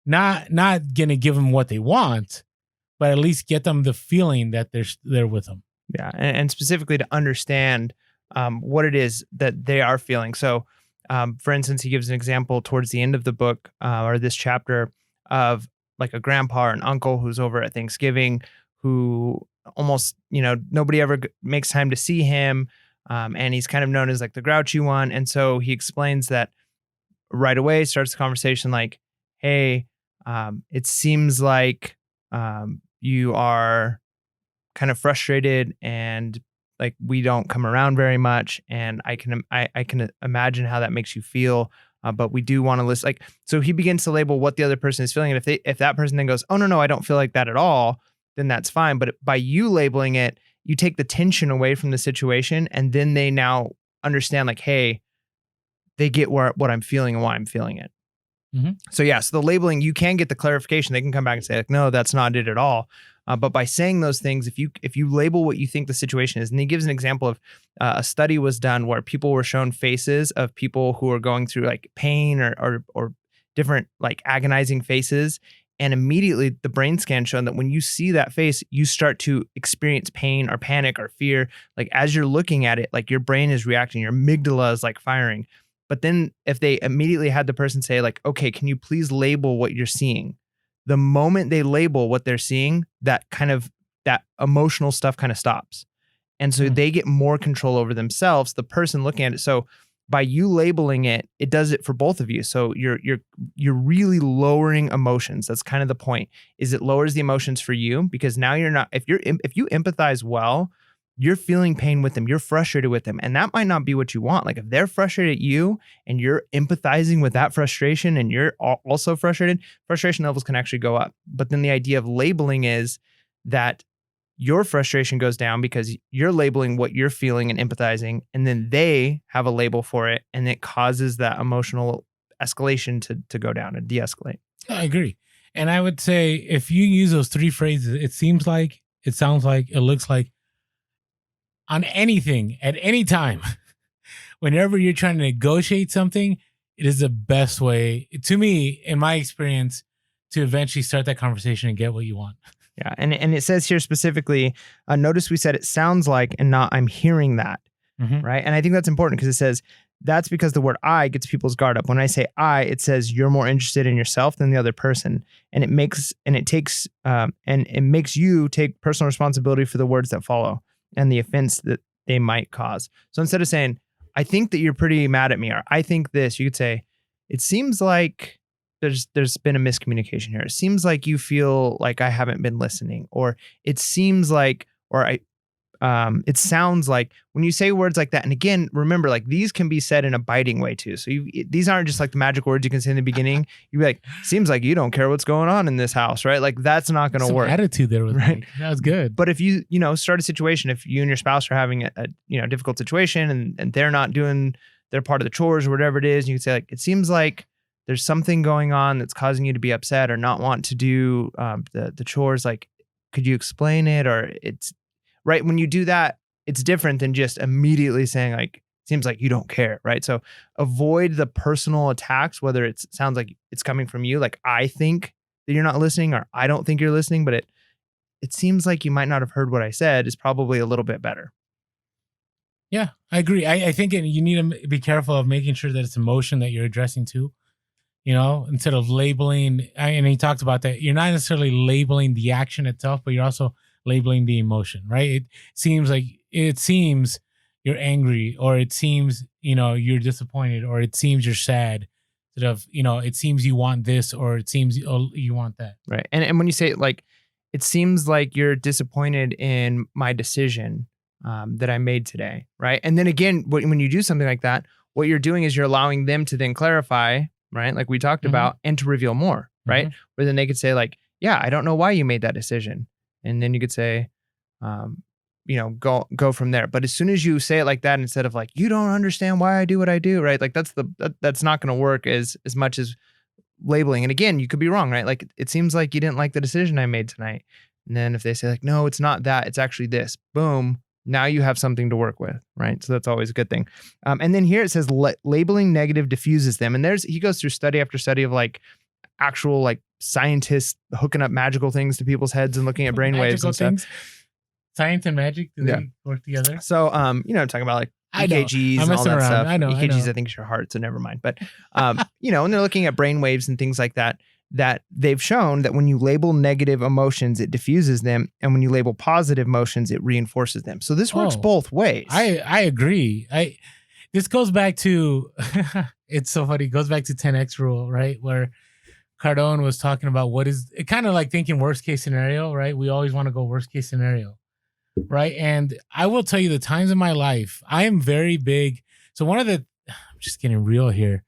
Not going to give them what they want, but at least get them the feeling that they're with them. Yeah, and specifically to understand what it is that they are feeling. So, for instance, he gives an example towards the end of the book or this chapter of like a grandpa or an uncle who's over at Thanksgiving who almost, you know, nobody ever makes time to see him. And he's kind of known as like the grouchy one. And so he explains that right away, starts the conversation like, hey, it seems like you are kind of frustrated and like we don't come around very much. And I can imagine how that makes you feel. But we do want to listen. Like, so he begins to label what the other person is feeling. And if that person then goes, oh, no, I don't feel like that at all, then that's fine. But by you labeling it, you take the tension away from the situation. And then they now understand like, hey, they get what I'm feeling and why I'm feeling it. Mm-hmm. So the labeling, you can get the clarification. They can come back and say like, no, that's not it at all. But by saying those things, if you label what you think the situation is, and he gives an example of a study was done where people were shown faces of people who are going through like pain or different like agonizing faces. And immediately the brain scan showed that when you see that face, you start to experience pain or panic or fear. Like as you're looking at it, like your brain is reacting, your amygdala is like firing. But then if they immediately had the person say like, okay, can you please label what you're seeing? The moment they label what they're seeing, that emotional stuff kind of stops. And so they get more control over themselves, the person looking at it. So by you labeling it, it does it for both of you. So you're really lowering emotions. That's kind of the point, is it lowers the emotions for you because now you're not, if you empathize well, you're feeling pain with them. You're frustrated with them. And that might not be what you want. Like if they're frustrated at you and you're empathizing with that frustration and you're also frustrated, frustration levels can actually go up. But then the idea of labeling is that your frustration goes down because you're labeling what you're feeling and empathizing. And then they have a label for it. And it causes that emotional escalation to go down and de-escalate. I agree. And I would say if you use those three phrases, it seems like, it sounds like, it looks like, on anything at any time, whenever you're trying to negotiate something, it is the best way, to me, in my experience, to eventually start that conversation and get what you want. Yeah. And it says here specifically, notice we said it sounds like and not I'm hearing that. Mm-hmm. Right. And I think that's important because it says that's because the word I gets people's guard up. When I say I, it says you're more interested in yourself than the other person. And it makes you take personal responsibility for the words that follow and the offense that they might cause. So instead of saying, I think that you're pretty mad at me, or I think this, you could say, it seems like there's been a miscommunication here. It seems like you feel like I haven't been listening, or it seems like, or it sounds like when you say words like that. And again, remember, like these can be said in a biting way too. So these aren't just like the magic words you can say in the beginning. You'd be like, seems like you don't care what's going on in this house, right? Like that's not going to work. Attitude there was right. That was good. But if you start a situation, if you and your spouse are having a difficult situation and they're not doing their part of the chores or whatever it is, you can say like, it seems like there's something going on that's causing you to be upset or not want to do the chores. Like, could you explain it? Or it's right. When you do that, it's different than just immediately saying like, seems like you don't care. Right. So avoid the personal attacks, whether it sounds like it's coming from you. Like, I think that you're not listening, or I don't think you're listening, but it seems like you might not have heard what I said is probably a little bit better. Yeah, I agree. I think you need to be careful of making sure that it's emotion that you're addressing too. Instead of labeling, and he talked about that, you're not necessarily labeling the action itself, but you're also labeling the emotion, right? It seems you're angry, or it seems, you're disappointed, or it seems you're sad. Sort of, it seems you want this, or it seems you want that. Right. And when you say like, it seems like you're disappointed in my decision that I made today, right? And then again, when you do something like that, what you're doing is you're allowing them to then clarify, right? Like we talked about, and to reveal more, right? Mm-hmm. Where then they could say like, yeah, I don't know why you made that decision. And then you could say, go from there. But as soon as you say it like that, instead of like, you don't understand why I do what I do, right? Like that's not going to work as much as labeling. And again, you could be wrong, right? Like it seems like you didn't like the decision I made tonight. And then if they say like, no, it's not that, it's actually this, boom. Now you have something to work with, right? So that's always a good thing. And then here it says labeling negative diffuses them. And he goes through study after study of like actual like scientists hooking up magical things to people's heads and looking at brainwaves and stuff. Science and magic, do they work together? So, talking about like EKGs and all that stuff. I know. I think it's your heart, so never mind. But, and they're looking at brainwaves and things like that they've shown that when you label negative emotions, it diffuses them. And when you label positive emotions, it reinforces them. So this works both ways. I agree. This goes back to, it's so funny. It goes back to 10X rule, right? Where Cardone was talking about it kind of like thinking worst case scenario, right? We always want to go worst case scenario, right? And I will tell you the times in my life, I am very big. So I'm just getting real here.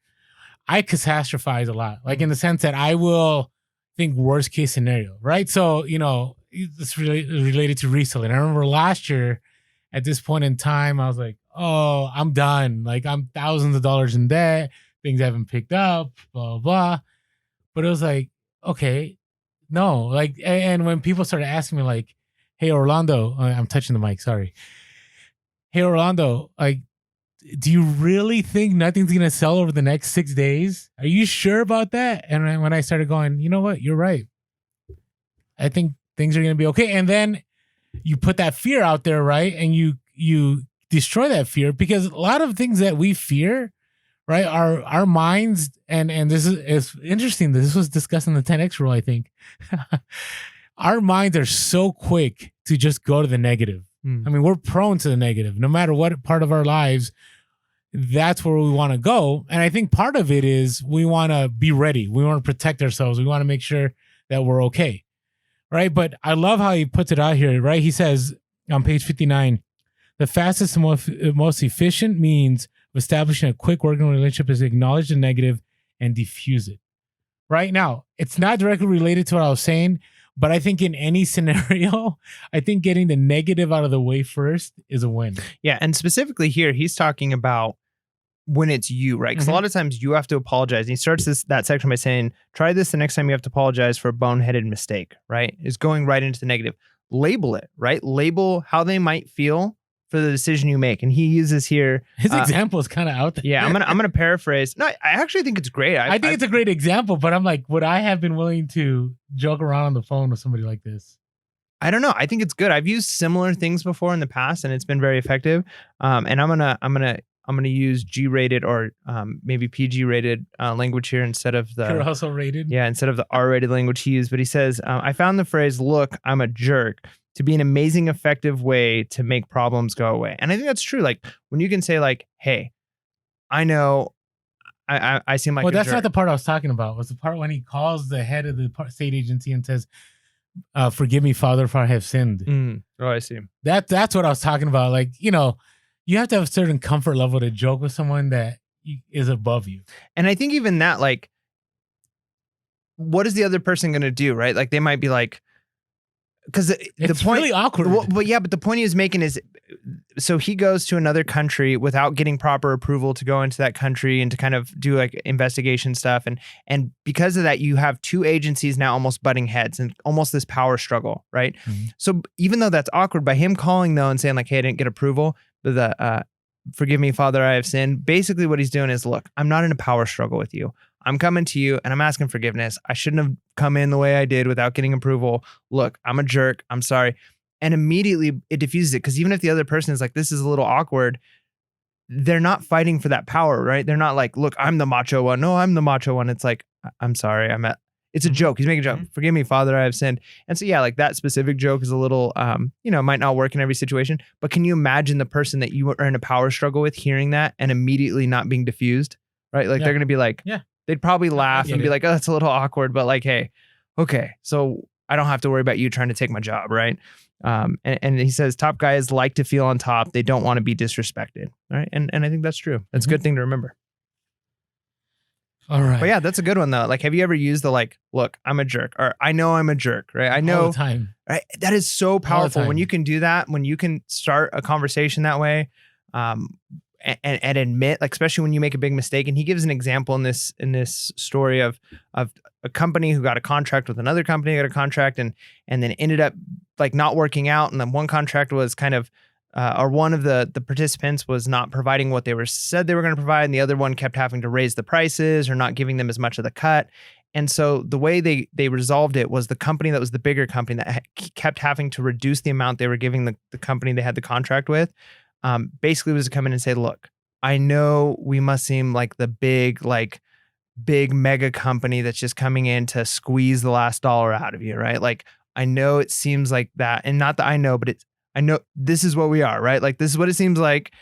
I catastrophize a lot, like in the sense that I will think worst case scenario, right? So, it's really related to reselling. I remember last year at this point in time, I was like, oh, I'm done. Like I'm thousands of dollars in debt. Things haven't picked up, blah, blah, blah. But it was like, okay, no. Like, and when people started asking me like, hey, Orlando, I'm touching the mic, sorry. Hey, Orlando, like, do you really think nothing's going to sell over the next 6 days? Are you sure about that? And when I started going, you know what? You're right. I think things are going to be okay. And then you put that fear out there, right? And you destroy that fear, because a lot of things that we fear, right, our minds, and this is interesting. This was discussed in the 10X rule, I think. Our minds are so quick to just go to the negative. I mean, we're prone to the negative. No matter what part of our lives, that's where we want to go. And I think part of it is we want to be ready. We want to protect ourselves. We want to make sure that we're okay, right? But I love how he puts it out here, right? He says on page 59, the fastest and most efficient means of establishing a quick working relationship is to acknowledge the negative and diffuse it. Right now, it's not directly related to what I was saying, but I think in any scenario, I think getting the negative out of the way first is a win. Yeah. And specifically here, he's talking about when it's you, right? Because a lot of times you have to apologize. And he starts that section by saying, try this the next time you have to apologize for a boneheaded mistake, right? Is going right into the negative. Label it, right? Label how they might feel for the decision you make. And he uses here. His example is kind of out there. Yeah, I'm gonna paraphrase. No, I actually think it's great. I think it's a great example, but I'm like, would I have been willing to joke around on the phone with somebody like this? I don't know. I think it's good. I've used similar things before in the past, and it's been very effective. And I'm gonna use G-rated or maybe PG-rated language here instead of the. You're also rated. Yeah, instead of the R-rated language he used. But he says, I found the phrase "Look, I'm a jerk" to be an amazing, effective way to make problems go away. And I think that's true. Like when you can say like, hey, I know I seem like well, a that's jerk. not the part I was talking about. It was the part when he calls the head of the state agency and says, "Forgive me, Father, for I have sinned." Oh, I see. That's what I was talking about. Like, you know, you have to have a certain comfort level to joke with someone that is above you. And I think even that, like, what is the other person going to do, right? Like, they might be like, because the point, really awkward. But the point he was making is, so he goes to another country without getting proper approval to go into that country and to kind of do like investigation stuff, and because of that, you have two agencies now almost butting heads and almost this power struggle, right? Mm-hmm. So even though that's awkward, by him calling though and saying like, "Hey, I didn't get approval," forgive me, Father, I have sinned. Basically, what he's doing is, look, I'm not in a power struggle with you. I'm coming to you and I'm asking forgiveness. I shouldn't have come in the way I did without getting approval. Look, I'm a jerk. I'm sorry. And immediately it diffuses it, because even if the other person is like, this is a little awkward, they're not fighting for that power, right? They're not like, look, I'm the macho one. No, I'm the macho one. It's like, I'm sorry. It's a joke. He's making a joke. Forgive me, Father, I have sinned. And so, yeah, like that specific joke is a little, might not work in every situation. But can you imagine the person that you are in a power struggle with hearing that and immediately not being diffused, right? Like they're going to be like, they'd probably laugh and be like, oh, that's a little awkward. But like, hey, okay, so I don't have to worry about you trying to take my job, right? And he says top guys like to feel on top. They don't want to be disrespected, right? And I think that's true. That's a good thing to remember. All right. But yeah, that's a good one though. Like, have you ever used the like, look, I'm a jerk, or I know I'm a jerk, right? I know. All the time. Right? That is so powerful when you can do that, when you can start a conversation that way, and admit, like, especially when you make a big mistake. And he gives an example in this story of a company who got a contract with another company, got a contract and then ended up like not working out. And then one contract was kind of, or one of the participants was not providing what they said they were going to provide, and the other one kept having to raise the prices or not giving them as much of the cut. And so the way they resolved it was the company that was the bigger company that kept having to reduce the amount they were giving the company they had the contract with, basically was to come in and say, look, I know we must seem like the big mega company that's just coming in to squeeze the last dollar out of you, right? Like, I know it seems like that, and not that I know, but I know this is what we are, right? Like, this is what it seems like.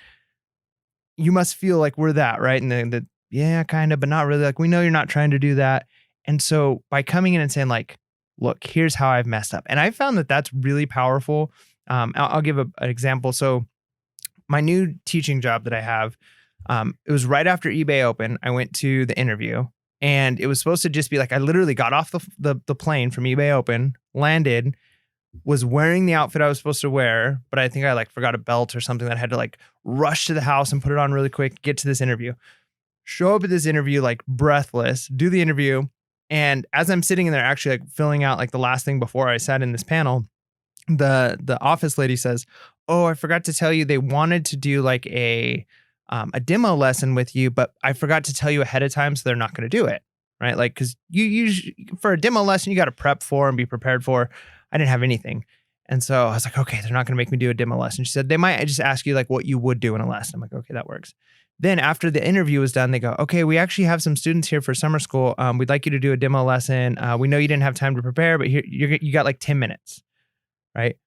You must feel like we're that, right? And then yeah, kind of, but not really. Like, we know you're not trying to do that. And so by coming in and saying like, look, here's how I've messed up. And I found that that's really powerful. I'll give an example. So my new teaching job that I have, it was right after eBay opened. I went to the interview, and it was supposed to just be like, I literally got off the plane from eBay open, landed, was wearing the outfit I was supposed to wear, but I think I like forgot a belt or something that I had to like rush to the house and put it on really quick, get to this interview, show up at this interview, like breathless, do the interview. And as I'm sitting in there actually like filling out like the last thing before I sat in this panel, the office lady says, oh, I forgot to tell you, they wanted to do like a demo lesson with you, but I forgot to tell you ahead of time, so they're not going to do it, right? Like, because you usually, for a demo lesson, you got to prep for and be prepared for. I didn't have anything. And so I was like, okay, they're not going to make me do a demo lesson. She said, they might just ask you like what you would do in a lesson. I'm like, okay, that works. Then after the interview was done, they go, okay, we actually have some students here for summer school. We'd like you to do a demo lesson. We know you didn't have time to prepare, but here you got like 10 minutes, right?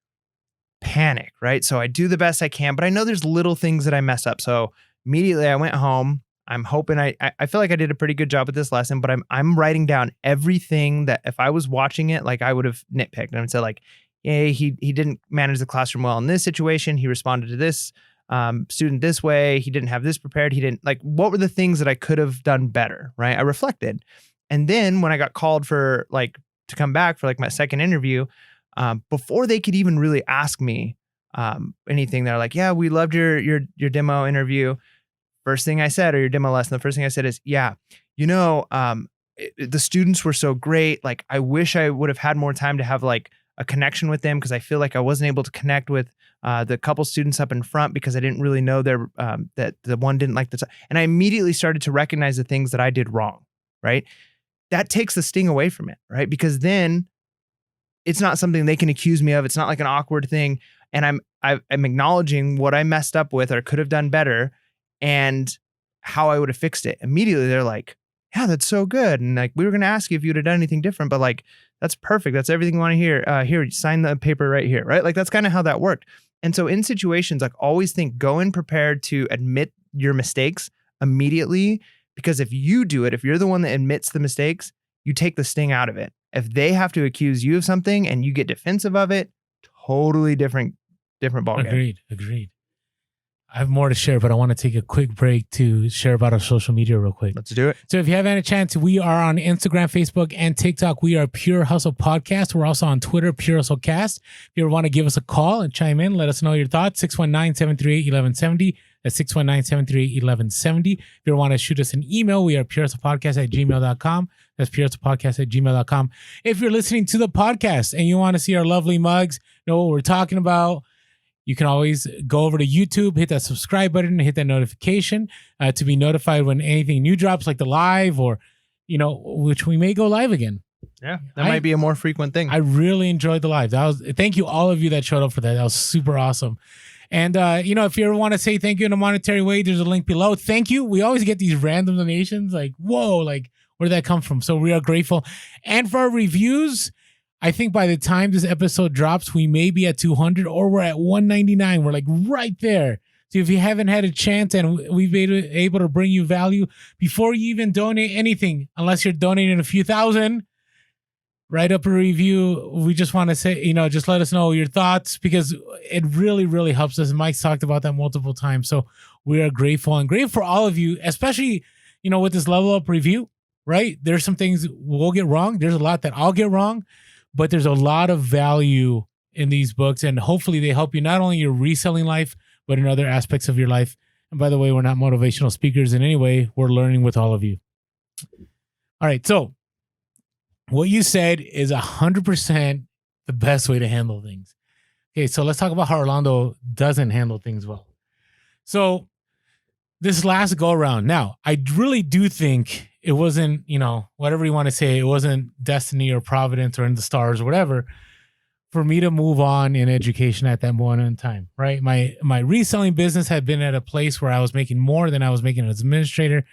Panic, right? So I do the best I can, but I know there's little things that I mess up. So immediately I went home. I'm hoping I feel like I did a pretty good job with this lesson, but I'm writing down everything that if I was watching it, like I would have nitpicked and I would say like, yeah, he didn't manage the classroom well in this situation. He responded to this student this way. He didn't have this prepared. He didn't like, what were the things that I could have done better, right? I reflected. And then when I got called for like to come back for like my second interview, before they could even really ask me anything, they're like, yeah, we loved your demo interview. First thing I said, or your demo lesson, the first thing I said is, yeah, the students were so great. Like, I wish I would have had more time to have like a connection with them, because I feel like I wasn't able to connect with the couple students up in front because I didn't really know that the one didn't like this. And I immediately started to recognize the things that I did wrong, right? That takes the sting away from it, right? Because then it's not something they can accuse me of. It's not like an awkward thing. And I'm acknowledging what I messed up with or could have done better and how I would have fixed it. Immediately they're like, yeah, that's so good. And like, we were going to ask you if you'd have done anything different, but like, that's perfect. That's everything you want to hear. Here, sign the paper right here, right? Like, that's kind of how that worked. And so in situations, like, always think, go in prepared to admit your mistakes immediately, Because if you do it, if you're the one that admits the mistakes, you take the sting out of it. If they have to accuse you of something and you get defensive of it, totally different ballgame. Agreed. I have more to share, but I want to take a quick break to share about our social media real quick. Let's do it. So if you haven't had a chance, we are on Instagram, Facebook, and TikTok. We are Pure Hustle Podcast. We're also on Twitter, Pure Hustle Cast. If you ever want to give us a call and chime in, let us know your thoughts. 619-738-1170. That's 619-738-1170. If you ever want to shoot us an email, we are purehustlepodcast@gmail.com. That's purehustlepodcast@gmail.com. If you're listening to the podcast and you want to see our lovely mugs, know what we're talking about, you can always go over to YouTube, hit that subscribe button, and hit that notification to be notified when anything new drops, like the live or, which we may go live again. Yeah, that might be a more frequent thing. I really enjoyed the live. Thank you, all of you that showed up for that. That was super awesome. And, if you ever want to say thank you in a monetary way, there's a link below. Thank you. We always get these random donations like, whoa, like, where did that come from? So we are grateful. And for our reviews, I think by the time this episode drops, we may be at 200 or we're at 199. We're like right there. So if you haven't had a chance and we've been able to bring you value before you even donate anything, unless you're donating a few thousand, write up a review. We just want to say, just let us know your thoughts because it really, really helps us. Mike's talked about that multiple times. So we are grateful and grateful for all of you, especially, with this level up review, right? There's some things we'll get wrong. There's a lot that I'll get wrong. But there's a lot of value in these books, and hopefully they help you not only in your reselling life, but in other aspects of your life. And by the way, we're not motivational speakers in any way. We're learning with all of you. All right. So what you said is 100% the best way to handle things. Okay. So let's talk about how Orlando doesn't handle things well. So this last go around, now I really do think it wasn't, whatever you want to say, it wasn't destiny or providence or in the stars or whatever for me to move on in education at that moment in time, right? My reselling business had been at a place where I was making more than I was making as administrator,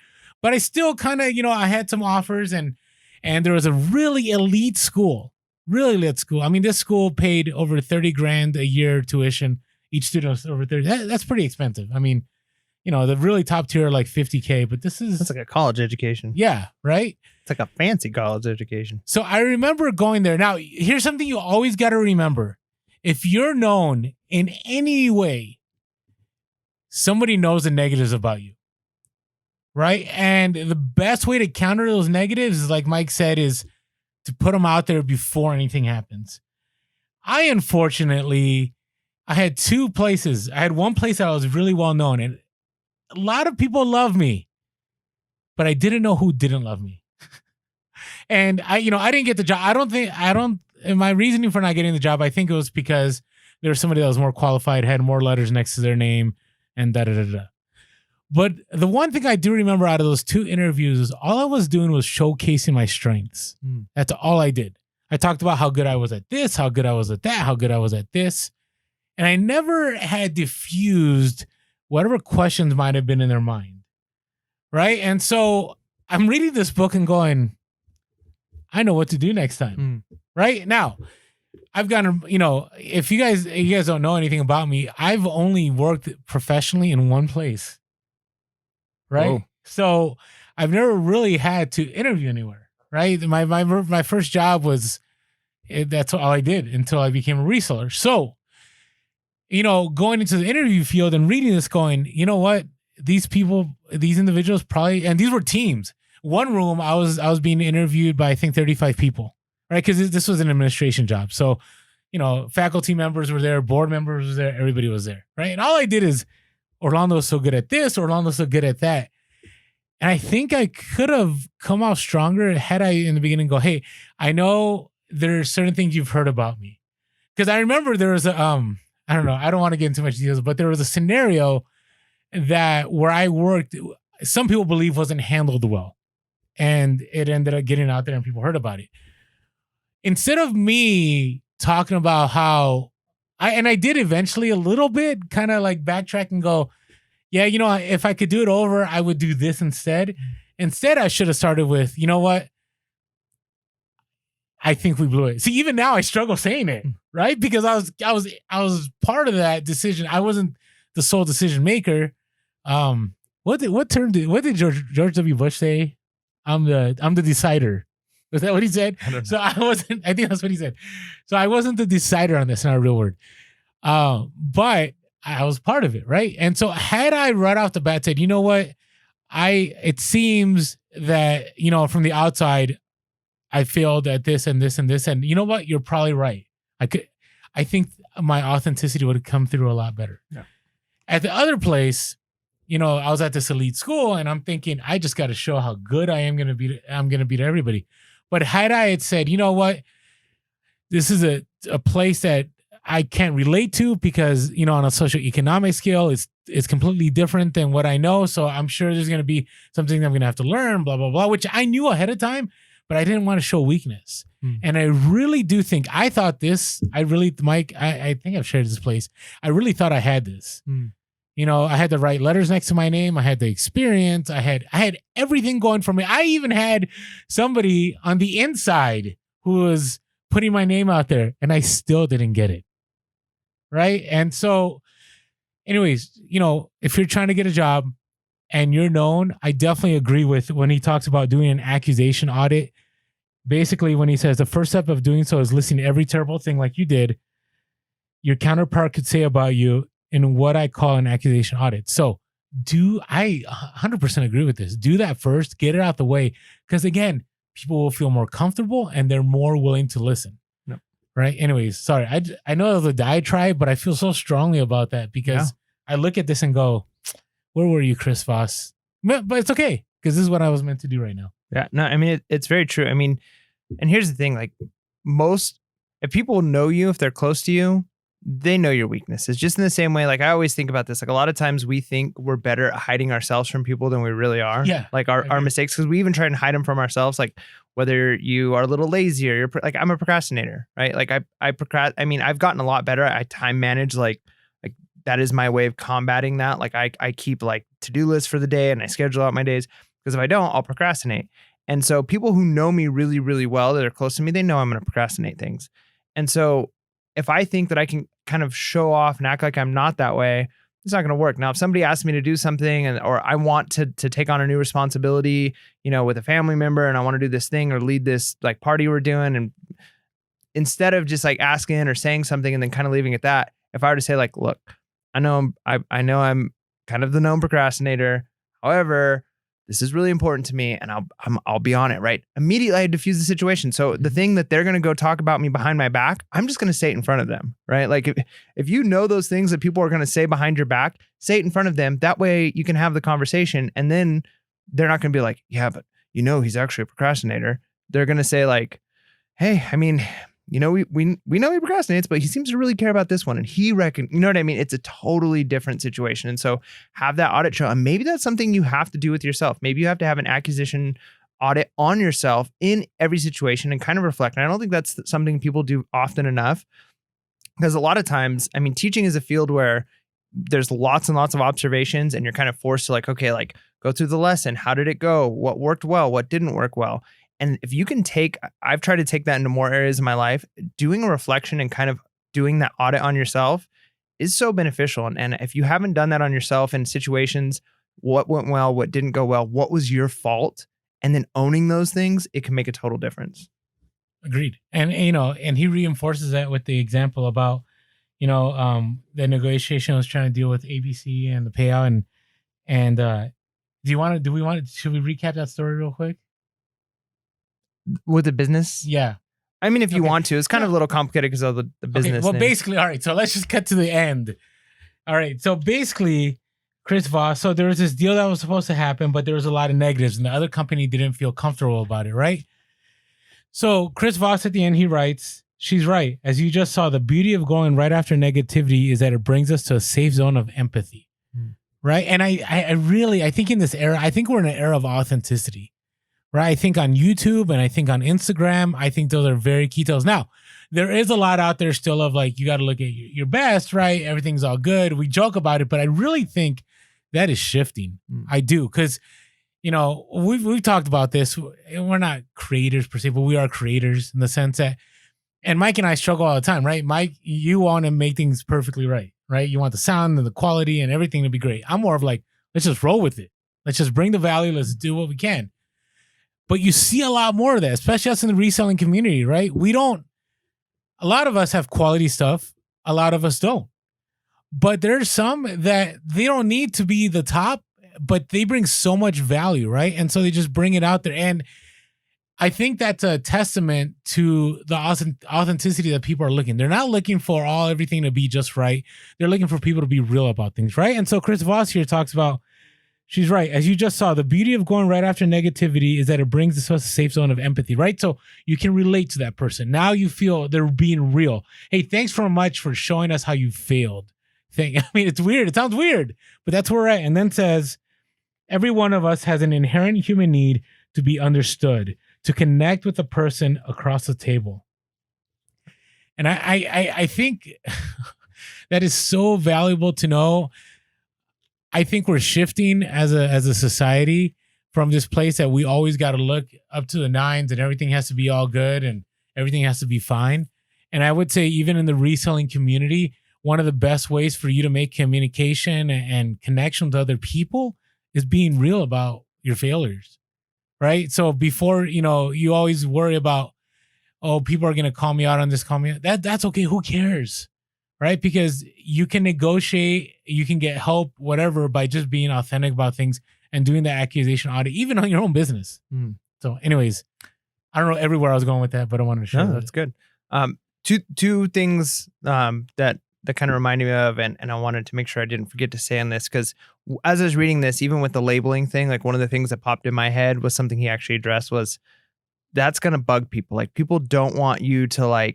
but I still kind of, I had some offers and there was a really elite school. I mean, this school paid over $30,000 a year tuition. Each student was over 30. That's pretty expensive. I mean, the really top tier are like $50,000, but that's like a college education. Yeah, right? It's like a fancy college education. So I remember going there. Now, here's something you always got to remember. If you're known in any way, somebody knows the negatives about you, right? And the best way to counter those negatives is, like Mike said, is to put them out there before anything happens. Unfortunately, I had two places. I had one place that I was really well known, and a lot of people love me, but I didn't know who didn't love me. And I didn't get the job. And my reasoning for not getting the job, I think it was because there was somebody that was more qualified, had more letters next to their name, and da-da-da-da. But the one thing I do remember out of those two interviews is all I was doing was showcasing my strengths. That's all I did. I talked about how good I was at this, how good I was at that, how good I was at this. And I never had diffused whatever questions might have been in their mind, right? And so I'm reading this book and going, I know what to do next time, right? Now, I've gotten, if you guys don't know anything about me, I've only worked professionally in one place, right? Whoa. So I've never really had to interview anywhere, right? My first job was, that's all I did until I became a reseller. So, going into the interview field and reading this going, you know what? These individuals probably, and these were teams. One room, I was being interviewed by, I think, 35 people, right? Because this was an administration job. So, faculty members were there, board members were there, everybody was there, right? And all I did is, Orlando's so good at this, Orlando's so good at that. And I think I could have come out stronger had I, in the beginning, go, hey, I know there are certain things you've heard about me. Because I remember there was I don't know, I don't want to get into much details, but there was a scenario that where I worked, some people believe wasn't handled well. And it ended up getting out there and people heard about it. Instead of me talking about how I did eventually a little bit kind of like backtrack and go, yeah, if I could do it over, I would do this instead. Instead, I should have started with, you know what? I think we blew it. See, even now I struggle saying it, right? Because I was part of that decision. I wasn't the sole decision maker. what did George W. Bush say? I'm the decider. Was that what he said? So I wasn't. I think that's what he said. So I wasn't the decider on this. Not a real word. But I was part of it, right? And so had I right off the bat said, you know what, it seems that from the outside, I failed at this and this and this, and you know what, you're probably right. I think my authenticity would have come through a lot better. Yeah. At the other place, I was at this elite school, and I'm thinking I just got to show how good I am going to be. I'm going to beat everybody. But had I had said, you know what, this is a place that I can't relate to because, on a socioeconomic scale, it's completely different than what I know. So I'm sure there's going to be something I'm going to have to learn, blah, blah, blah, which I knew ahead of time, but I didn't want to show weakness. And I really do think, I thought this, Mike, I think I've shared this place. I really thought I had this. I had the right letters next to my name. I had the experience. I had everything going for me. I even had somebody on the inside who was putting my name out there, and I still didn't get it. Right. And so anyways, if you're trying to get a job and you're known, I definitely agree with when he talks about doing an accusation audit. Basically, when he says the first step of doing so is listing every terrible thing like you did, your counterpart could say about you in what I call an accusation audit. So I 100% agree with this. Do that first, get it out the way. Because again, people will feel more comfortable and they're more willing to listen. No. Right. Anyways, sorry. I know it was a diatribe, but I feel so strongly about that because I look at this and go, where were you, Chris Voss? But it's okay because this is what I was meant to do right now. Yeah. No, I mean, it's very true. I mean, and here's the thing, like if people know you, if they're close to you, they know your weaknesses. Just in the same way, like I always think about this, like a lot of times we think we're better at hiding ourselves from people than we really are. Yeah. Like our mistakes, because we even try and hide them from ourselves. Like whether you are a little lazy or you're like, I'm a procrastinator, right? Like I mean, I've gotten a lot better. I time manage, like that is my way of combating that. Like I keep like to-do lists for the day and I schedule out my days because if I don't, I'll procrastinate. And so people who know me really, really well, that are close to me, they know I'm going to procrastinate things. And so if I think that I can kind of show off and act like I'm not that way, it's not going to work. Now, if somebody asks me to do something or I want to take on a new responsibility, with a family member and I want to do this thing or lead this like party we're doing, and instead of just like asking or saying something and then kind of leaving it that, if I were to say like, look, I know I'm kind of the known procrastinator. However, this is really important to me and I'll be on it, right? Immediately I diffuse the situation. So the thing that they're going to go talk about me behind my back, I'm just going to say it in front of them, right? Like if you know those things that people are going to say behind your back, say it in front of them. That way you can have the conversation and then they're not going to be like, yeah, but he's actually a procrastinator. They're going to say like, hey, I mean, we know he procrastinates, but he seems to really care about this one. And you know what I mean? It's a totally different situation. And so have that audit trail. And maybe that's something you have to do with yourself. Maybe you have to have an accusation audit on yourself in every situation and kind of reflect. And I don't think that's something people do often enough because a lot of times, I mean, teaching is a field where there's lots and lots of observations and you're kind of forced to like, okay, like go through the lesson. How did it go? What worked well? What didn't work well? And if you can I've tried to take that into more areas of my life, doing a reflection and kind of doing that audit on yourself is so beneficial. And if you haven't done that on yourself in situations, what went well, what didn't go well, what was your fault, and then owning those things, it can make a total difference. Agreed. And, and he reinforces that with the example about, the negotiation was trying to deal with ABC and the payout. And should we recap that story real quick? With the business? Yeah. I mean, if you want to, it's kind of a little complicated because of the business. Okay, well, thing. Basically, all right. So let's just cut to the end. All right. So basically, Chris Voss, so there was this deal that was supposed to happen, but there was a lot of negatives and the other company didn't feel comfortable about it, right? So Chris Voss at the end, he writes, she's right. As you just saw, the beauty of going right after negativity is that it brings us to a safe zone of empathy, right? And I think in this era, I think we're in an era of authenticity. Right. I think on YouTube and I think on Instagram, I think those are very key tools. Now, there is a lot out there still of like, you got to look at your best, right? Everything's all good. We joke about it, but I really think that is shifting. I do. Because, we've talked about this. We're not creators per se, but we are creators in the sense that, and Mike and I struggle all the time, right? Mike, you want to make things perfectly right? You want the sound and the quality and everything to be great. I'm more of like, Let's just roll with it. Let's just bring the value. Let's do what we can. But you see a lot more of that, especially us in the reselling community, right? A lot of us have quality stuff. A lot of us don't. But there's some that they don't need to be the top, but they bring so much value, right? And so they just bring it out there. And I think that's a testament to the authenticity that people are looking. They're not looking for everything to be just right. They're looking for people to be real about things, right? And so Chris Voss here talks about, she's right. As you just saw, the beauty of going right after negativity is that it brings us a safe zone of empathy, right? So you can relate to that person. Now you feel they're being real. Hey, thanks so much for showing us how you failed. I mean, it's weird. It sounds weird, but that's where we're at. And then says, every one of us has an inherent human need to be understood, to connect with a person across the table. And I think that is so valuable to know. I think we're shifting as a society from this place that we always got to look up to the nines and everything has to be all good and everything has to be fine. And I would say even in the reselling community, one of the best ways for you to make communication and connection with other people is being real about your failures, right? So before, you always worry about, oh, people are going to call me out on this, call me out. That's okay. Who cares? Right? Because you can negotiate, you can get help, whatever, by just being authentic about things and doing the accusation audit, even on your own business. So anyways, I don't know everywhere I was going with that, but I wanted to share. No, that's good. Two things that kind of reminded me of, and I wanted to make sure I didn't forget to say on this, because as I was reading this, even with the labeling thing, like one of the things that popped in my head was something he actually addressed was that's going to bug people. Like people don't want you to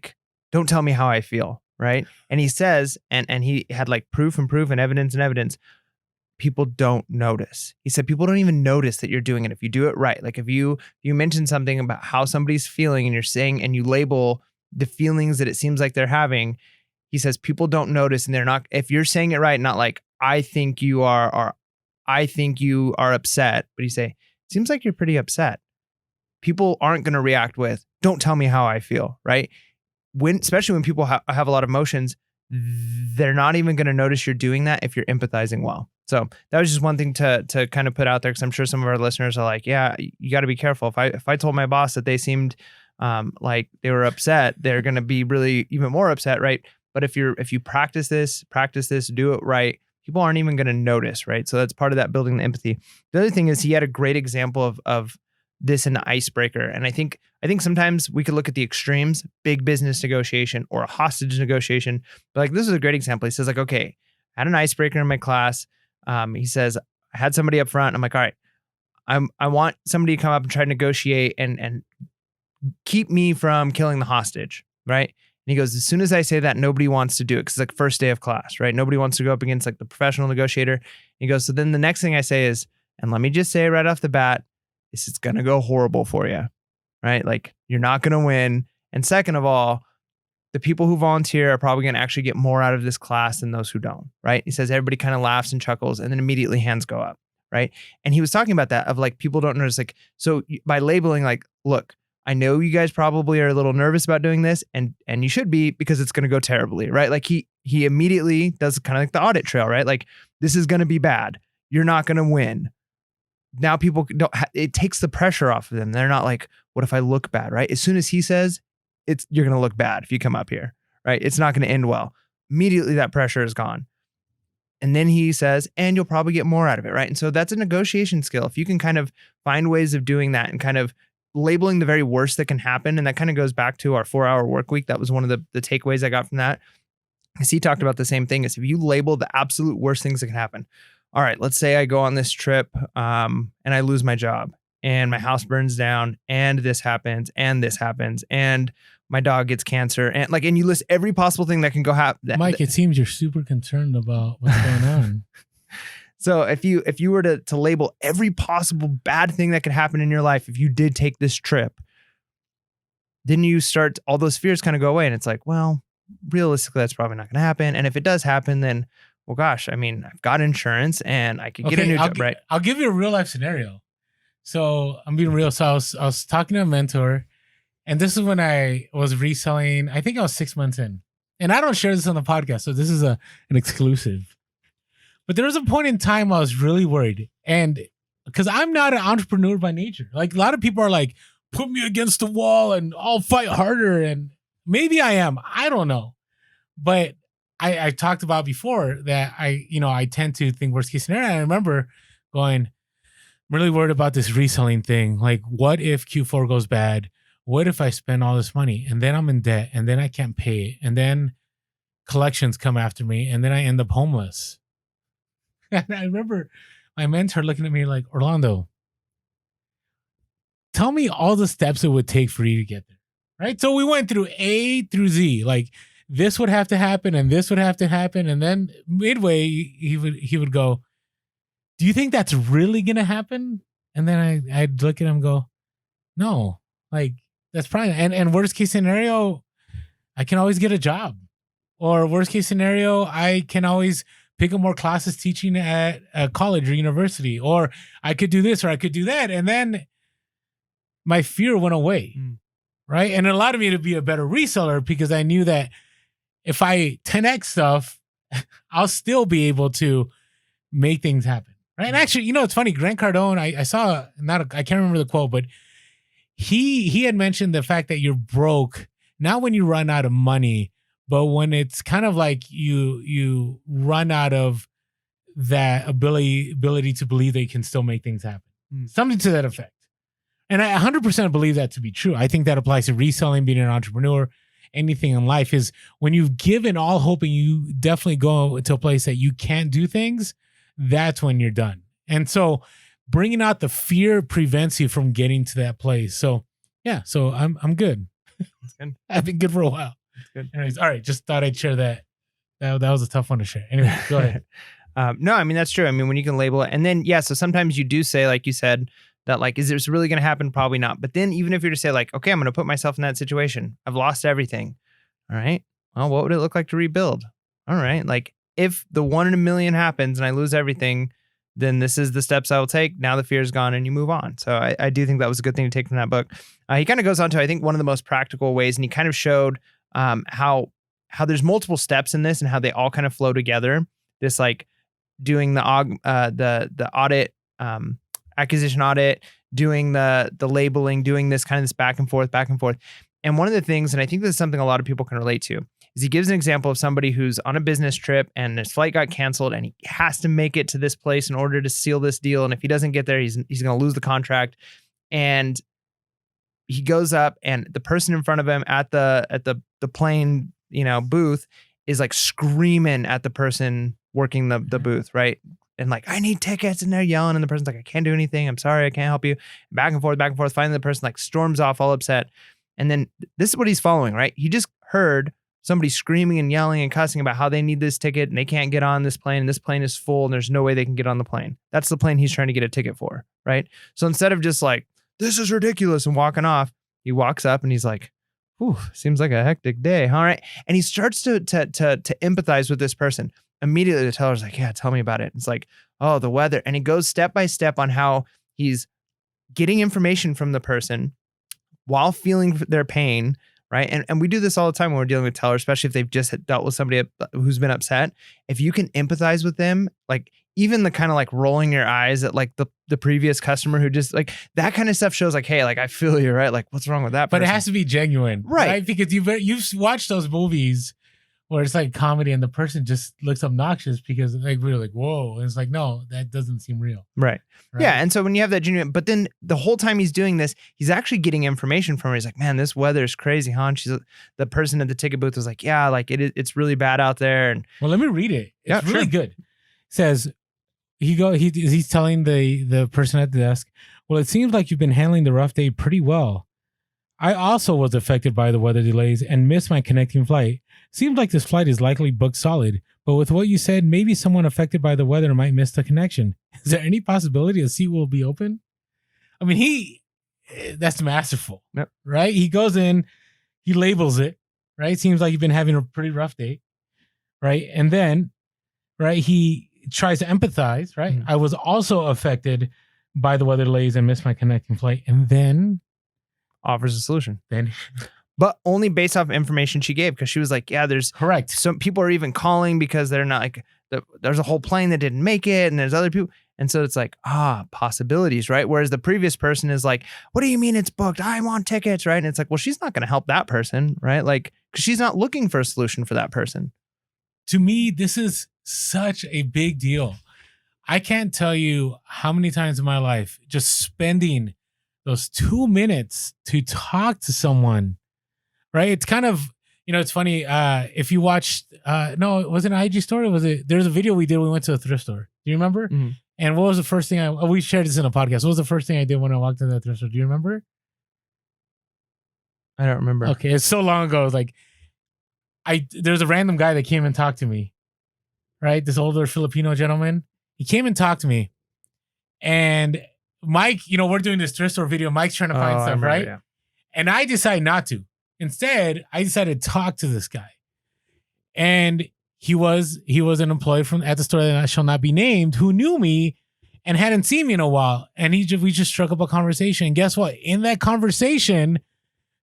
don't tell me how I feel. Right. And he says, and he had proof and evidence. People don't notice. He said, people don't even notice that you're doing it. If you do it right, like if you mention something about how somebody's feeling and you're saying, and you label the feelings that it seems like they're having, he says, people don't notice. And they're not, if you're saying it right, not like, I think you are, or I think you are upset, but you say, it seems like you're pretty upset. People aren't going to react with, don't tell me how I feel. Right. Especially when people have a lot of emotions, they're not even going to notice you're doing that if you're empathizing well. So that was just one thing to kind of put out there, because I'm sure some of our listeners are like, yeah, you got to be careful. If I told my boss that they seemed like they were upset, they're going to be really even more upset, right? But if you practice this, do it right, people aren't even going to notice, right? So that's part of that building the empathy. The other thing is he had a great example of this in the icebreaker. And I think sometimes we could look at the extremes, big business negotiation or a hostage negotiation. But this is a great example. He says okay, I had an icebreaker in my class. He says, I had somebody up front. I'm like, all right, I want somebody to come up and try to negotiate and keep me from killing the hostage. Right. And he goes, as soon as I say that, nobody wants to do it. Cause it's first day of class, right? Nobody wants to go up against the professional negotiator. He goes, so then the next thing I say is, and let me just say right off the bat, this is going to go horrible for you, right? You're not going to win. And second of all, the people who volunteer are probably going to actually get more out of this class than those who don't, right? He says everybody kind of laughs and chuckles and then immediately hands go up, right? And he was talking about that of people don't notice, so by labeling look, I know you guys probably are a little nervous about doing this and you should be, because it's going to go terribly, right? He immediately does kind of the audit trail, right? This is going to be bad. You're not going to win. Now people it takes the pressure off of them. They're not what if I look bad, right? As soon as he says you're going to look bad if you come up here, right? It's not going to end well. Immediately that pressure is gone. And then he says, and you'll probably get more out of it, right? And so that's a negotiation skill. If you can kind of find ways of doing that and kind of labeling the very worst that can happen. And that kind of goes back to our 4-hour work week. That was one of the takeaways I got from that. Because he talked about the same thing, is if you label the absolute worst things that can happen. All right, let's say I go on this trip and I lose my job and my house burns down and this happens and my dog gets cancer and you list every possible thing that can go happen. Mike, it seems you're super concerned about what's going on. So if you were to label every possible bad thing that could happen in your life if you did take this trip, then you start, all those fears kind of go away and it's well, realistically, that's probably not going to happen. And if it does happen, then well, gosh, I mean, I've got insurance and I could get a new job, right? I'll give you a real life scenario. So I'm being real. So I was talking to a mentor, and this is when I was reselling. I think I was 6 months in, and I don't share this on the podcast, so this is an exclusive. But there was a point in time I was really worried. And because I'm not an entrepreneur by nature. Like a lot of people are like, put me against the wall and I'll fight harder. And maybe I am. I don't know. But I talked about before that I tend to think worst case scenario. I remember going, I'm really worried about this reselling thing. Like, what if Q4 goes bad? What if I spend all this money and then I'm in debt and then I can't pay it and then collections come after me and then I end up homeless? And I remember my mentor looking at me like, Orlando, tell me all the steps it would take for you to get there. Right? So we went through A through Z. Like, this would have to happen and this would have to happen. And then midway, he would go, do you think that's really going to happen? And then I'd look at him and go, no, like that's probably, and worst case scenario, I can always get a job. Or worst case scenario, I can always pick up more classes teaching at a college or university. Or I could do this or I could do that. And then my fear went away. Right? And it allowed me to be a better reseller because I knew that if I 10x stuff, I'll still be able to make things happen. Right. And actually, it's funny. Grant Cardone, I saw I can't remember the quote, but he had mentioned the fact that you're broke, not when you run out of money, but when it's kind of like you run out of that ability to believe that you can still make things happen. Something to that effect. And I 100% believe that to be true. I think that applies to reselling, being an entrepreneur, anything in life is when you've given all hope and you definitely go to a place that you can't do things, that's when you're done. And so bringing out the fear prevents you from getting to that place. So yeah, so I'm good. That's good. I've been good for a while. That's good. Anyways, all right, just thought I'd share that. That was a tough one to share. Anyway, go ahead. No, I mean, that's true. I mean, when you can label it and then, yeah, so sometimes you do say, like you said, that like, is this really going to happen? Probably not. But then even if you're to say like, okay, I'm going to put myself in that situation. I've lost everything. All right. Well, what would it look like to rebuild? All right. Like if the 1 in a million happens and I lose everything, then this is the steps I will take. Now the fear is gone and you move on. So I do think that was a good thing to take from that book. He kind of goes on to, I think, one of the most practical ways, and he kind of showed how there's multiple steps in this and how they all kind of flow together. This like doing the audit, acquisition audit, doing the labeling, doing this kind of this back and forth. And one of the things, and I think this is something a lot of people can relate to, is he gives an example of somebody who's on a business trip and his flight got canceled and he has to make it to this place in order to seal this deal. And if he doesn't get there, he's going to lose the contract. And he goes up and the person in front of him at the plane, booth is like screaming at the person working the booth, right? And like, I need tickets. And they're yelling. And the person's like, I can't do anything. I'm sorry. I can't help you. Back and forth. Finally, the person like storms off all upset. And then this is what he's following, right? He just heard somebody screaming and yelling and cussing about how they need this ticket and they can't get on this plane and this plane is full and there's no way they can get on the plane. That's the plane he's trying to get a ticket for, right? So instead of just like, this is ridiculous and walking off, he walks up and he's like, whew, seems like a hectic day. All right. And he starts to empathize with this person. Immediately the teller's like, yeah, tell me about it. It's like, oh, the weather. And he goes step by step on how he's getting information from the person while feeling their pain, right? And we do this all the time when we're dealing with tellers, especially if they've just dealt with somebody who's been upset. If you can empathize with them, like even the kind of like rolling your eyes at like the previous customer who just like that kind of stuff shows like, hey, like I feel you, right? Like what's wrong with that person? But it has to be genuine, right? Because you've watched those movies where it's like comedy and the person just looks obnoxious because like we're like, whoa. And it's like, no, that doesn't seem real. Right. Yeah. And so when you have that genuine, but then the whole time he's doing this, he's actually getting information from her. He's like, man, this weather is crazy, huh? And the person at the ticket booth was like, yeah, like it's really bad out there. And well, let me read it. It's really good. It says, he's telling the person at the desk, well, it seems like you've been handling the rough day pretty well. I also was affected by the weather delays and missed my connecting flight. Seems like this flight is likely booked solid, but with what you said, maybe someone affected by the weather might miss the connection. Is there any possibility a seat will be open? I mean, that's masterful, right? He goes in, he labels it, right? Seems like you've been having a pretty rough day, right? And then, right, he tries to empathize, right? I was also affected by the weather delays and missed my connecting flight. And then offers a solution. Then, but only based off information she gave, because she was like, yeah, there's correct. Some people are even calling because they're not like there's a whole plane that didn't make it, and there's other people. And so it's like, possibilities, right? Whereas the previous person is like, what do you mean it's booked? I want tickets, right? And it's like, well, she's not going to help that person, right? Like, because she's not looking for a solution for that person. To me, this is such a big deal. I can't tell you how many times in my life just spending those 2 minutes to talk to someone, right? It's kind of, it's funny. If you watched, no, it wasn't an IG story. There's a video we did when we went to a thrift store. Do you remember? Mm-hmm. And what was the first thing we shared this in a podcast. What was the first thing I did when I walked into that thrift store? Do you remember? I don't remember. Okay. It's so long ago. Like there's a random guy that came and talked to me, right? This older Filipino gentleman. He came and talked to me, and Mike, we're doing this thrift store video. Mike's trying to find stuff, remember, right? Yeah. And I decided not to. Instead, I decided to talk to this guy, and he was an employee at the store that shall not be named, who knew me and hadn't seen me in a while. And we just struck up a conversation. And guess what? In that conversation,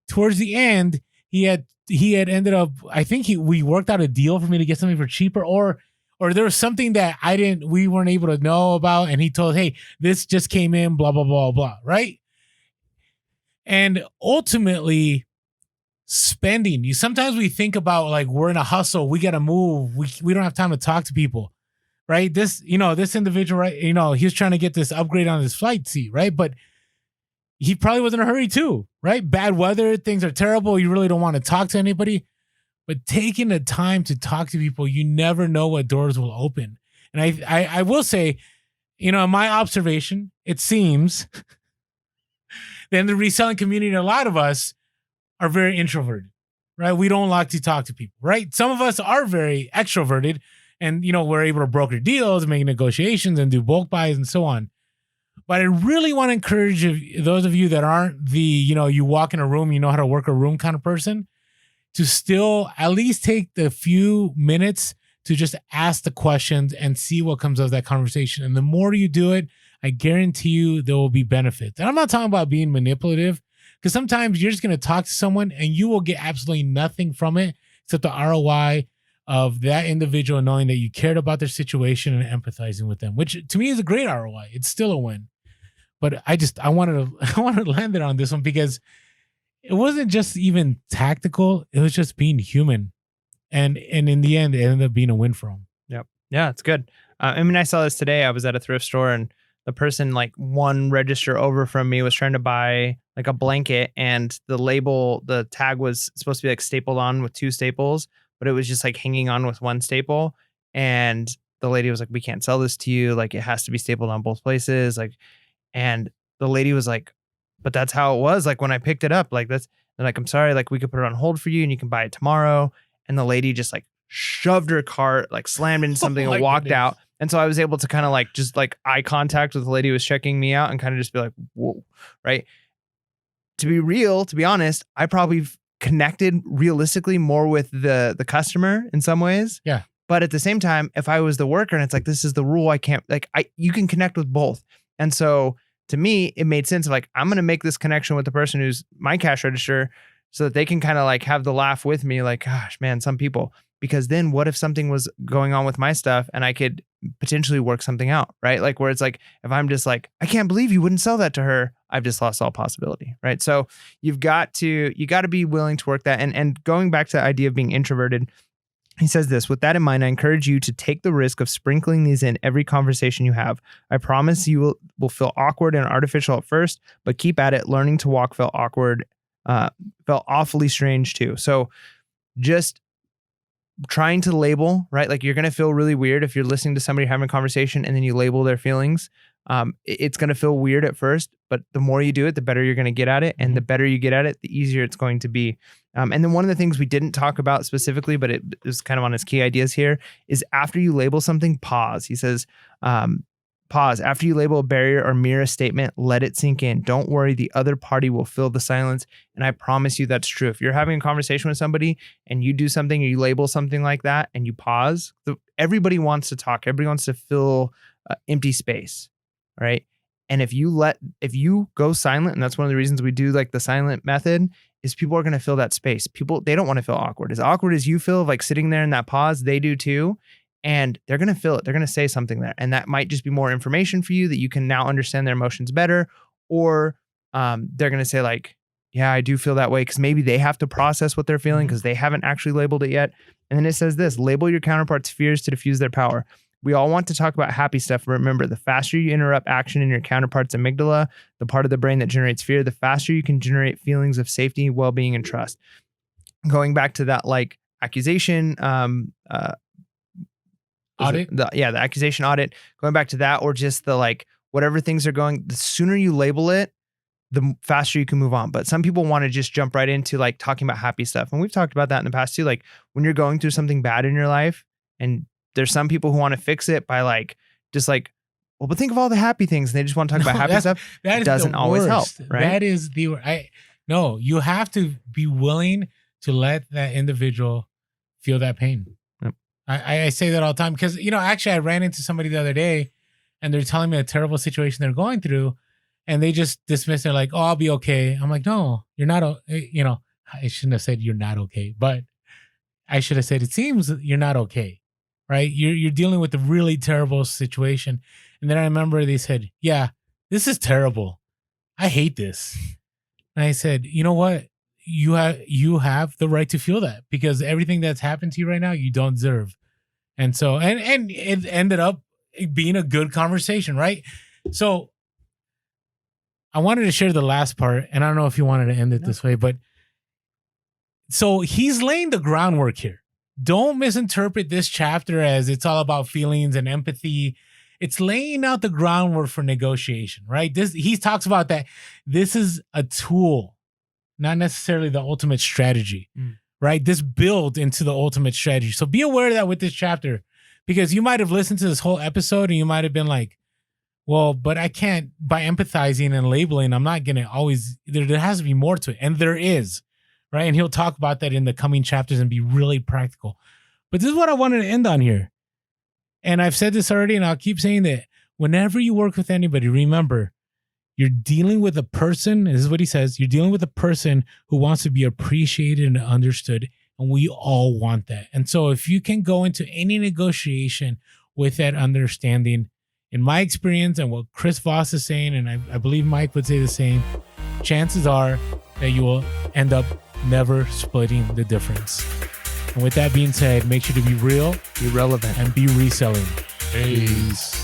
towards the end, he had ended up, I think we worked out a deal for me to get something for cheaper, or there was something that we weren't able to know about. And he told, hey, this just came in, blah, blah, blah, blah. Right. And ultimately, spending. Sometimes we think about like we're in a hustle, we got to move, we don't have time to talk to people, right? This individual, right? He was trying to get this upgrade on his flight seat, right? But he probably was in a hurry too, right? Bad weather, things are terrible. You really don't want to talk to anybody, but taking the time to talk to people, you never know what doors will open. And I will say, in my observation, it seems that in the reselling community, a lot of us are very introverted, right? We don't like to talk to people, right? Some of us are very extroverted, and we're able to broker deals, make negotiations, and do bulk buys and so on. But I really want to encourage those of you that aren't the, you walk in a room, you know how to work a room kind of person, to still at least take the few minutes to just ask the questions and see what comes of that conversation. And the more you do it, I guarantee you there will be benefits. And I'm not talking about being manipulative, because sometimes you're just going to talk to someone and you will get absolutely nothing from it except the ROI of that individual knowing that you cared about their situation and empathizing with them, which to me is a great ROI. It's still a win. But I wanted to land it on this one because it wasn't just even tactical. It was just being human. And in the end, it ended up being a win for him. Yep. Yeah, it's good. I saw this today. I was at a thrift store, and the person like one register over from me was trying to buy like a blanket, and the tag was supposed to be like stapled on with 2 staples, but it was just like hanging on with 1 staple. And the lady was like, we can't sell this to you. Like, it has to be stapled on both places. Like, and the lady was like, but that's how it was. Like when I picked it up, like they're like, I'm sorry, like we could put it on hold for you and you can buy it tomorrow. And the lady just like shoved her cart, like slammed into something and walked out. And so I was able to kind of like just like eye contact with the lady who was checking me out and kind of just be like, whoa, right? To be honest, I probably connected realistically more with the customer in some ways. Yeah. But at the same time, if I was the worker and it's like, this is the rule, I can't, like, you can connect with both. And so to me, it made sense of like, I'm going to make this connection with the person who's my cash register so that they can kind of like have the laugh with me. Like, gosh, man, some people, because then what if something was going on with my stuff and I could potentially work something out, right? Like where it's like, if I'm just like, I can't believe you wouldn't sell that to her, I've just lost all possibility, right? So you got to be willing to work that. And going back to the idea of being introverted, he says this, with that in mind, I encourage you to take the risk of sprinkling these in every conversation you have. I promise you will feel awkward and artificial at first, but keep at it. Learning to walk felt awkward, felt awfully strange too. So just trying to label, right? Like you're going to feel really weird if you're listening to somebody having a conversation and then you label their feelings. It's going to feel weird at first, but the more you do it, the better you're going to get at it. And the better you get at it, the easier it's going to be. And then one of the things we didn't talk about specifically, but it was kind of on his key ideas here, is after you label something, pause. He says, pause. After you label a barrier or mirror a statement, let it sink in. Don't worry, the other party will fill the silence. And I promise you that's true. If you're having a conversation with somebody and you do something or you label something like that and you pause, everybody wants to talk. Everybody wants to fill empty space, right? And if you go silent, and that's one of the reasons we do like the silent method, is people are going to fill that space. People, they don't want to feel awkward. As awkward as you feel like sitting there in that pause, they do too. and they're going to feel it. They're going to say something there. And that might just be more information for you that you can now understand their emotions better. Or they're going to say like, yeah, I do feel that way, because maybe they have to process what they're feeling because they haven't actually labeled it yet. And then it says this: label your counterpart's fears to diffuse their power. We all want to talk about happy stuff. Remember, the faster you interrupt action in your counterpart's amygdala, the part of the brain that generates fear, the faster you can generate feelings of safety, well-being, and trust. Going back to that like accusation, audit? The accusation audit, going back to that, or just the like, whatever things are going, the sooner you label it, the faster you can move on. But some people want to just jump right into like talking about happy stuff. And we've talked about that in the past too. Like when you're going through something bad in your life, and there's some people who want to fix it by like, just like, well, but think of all the happy things. And they just want to talk about happy stuff. That doesn't always help, right? That is no, you have to be willing to let that individual feel that pain. Yep. I say that all the time because, actually I ran into somebody the other day and they're telling me a terrible situation they're going through. And they just dismiss it like, oh, I'll be okay. I'm like, no, you're not. I shouldn't have said you're not okay, but I should have said, it seems you're not okay, right? You're dealing with a really terrible situation. And then I remember they said, yeah, this is terrible. I hate this. And I said, you know what? You have the right to feel that, because everything that's happened to you right now, you don't deserve. And so, and it ended up being a good conversation, right? So I wanted to share the last part, and I don't know if you wanted to end it this way, but so he's laying the groundwork here. Don't misinterpret this chapter as it's all about feelings and empathy. It's laying out the groundwork for negotiation, right? He talks about that. This is a tool, not necessarily the ultimate strategy, right? This builds into the ultimate strategy. So be aware of that with this chapter, because you might have listened to this whole episode and you might have been like, well, but I can't, by empathizing and labeling, I'm not going to always, there has to be more to it. And there is, right? And he'll talk about that in the coming chapters and be really practical. But this is what I wanted to end on here. And I've said this already, and I'll keep saying that whenever you work with anybody, remember, you're dealing with a person, this is what he says, you're dealing with a person who wants to be appreciated and understood. And we all want that. And so if you can go into any negotiation with that understanding, in my experience and what Chris Voss is saying, and I believe Mike would say the same, chances are that you will end up never splitting the difference. And with that being said, make sure to be real, be relevant, and be reselling. Peace.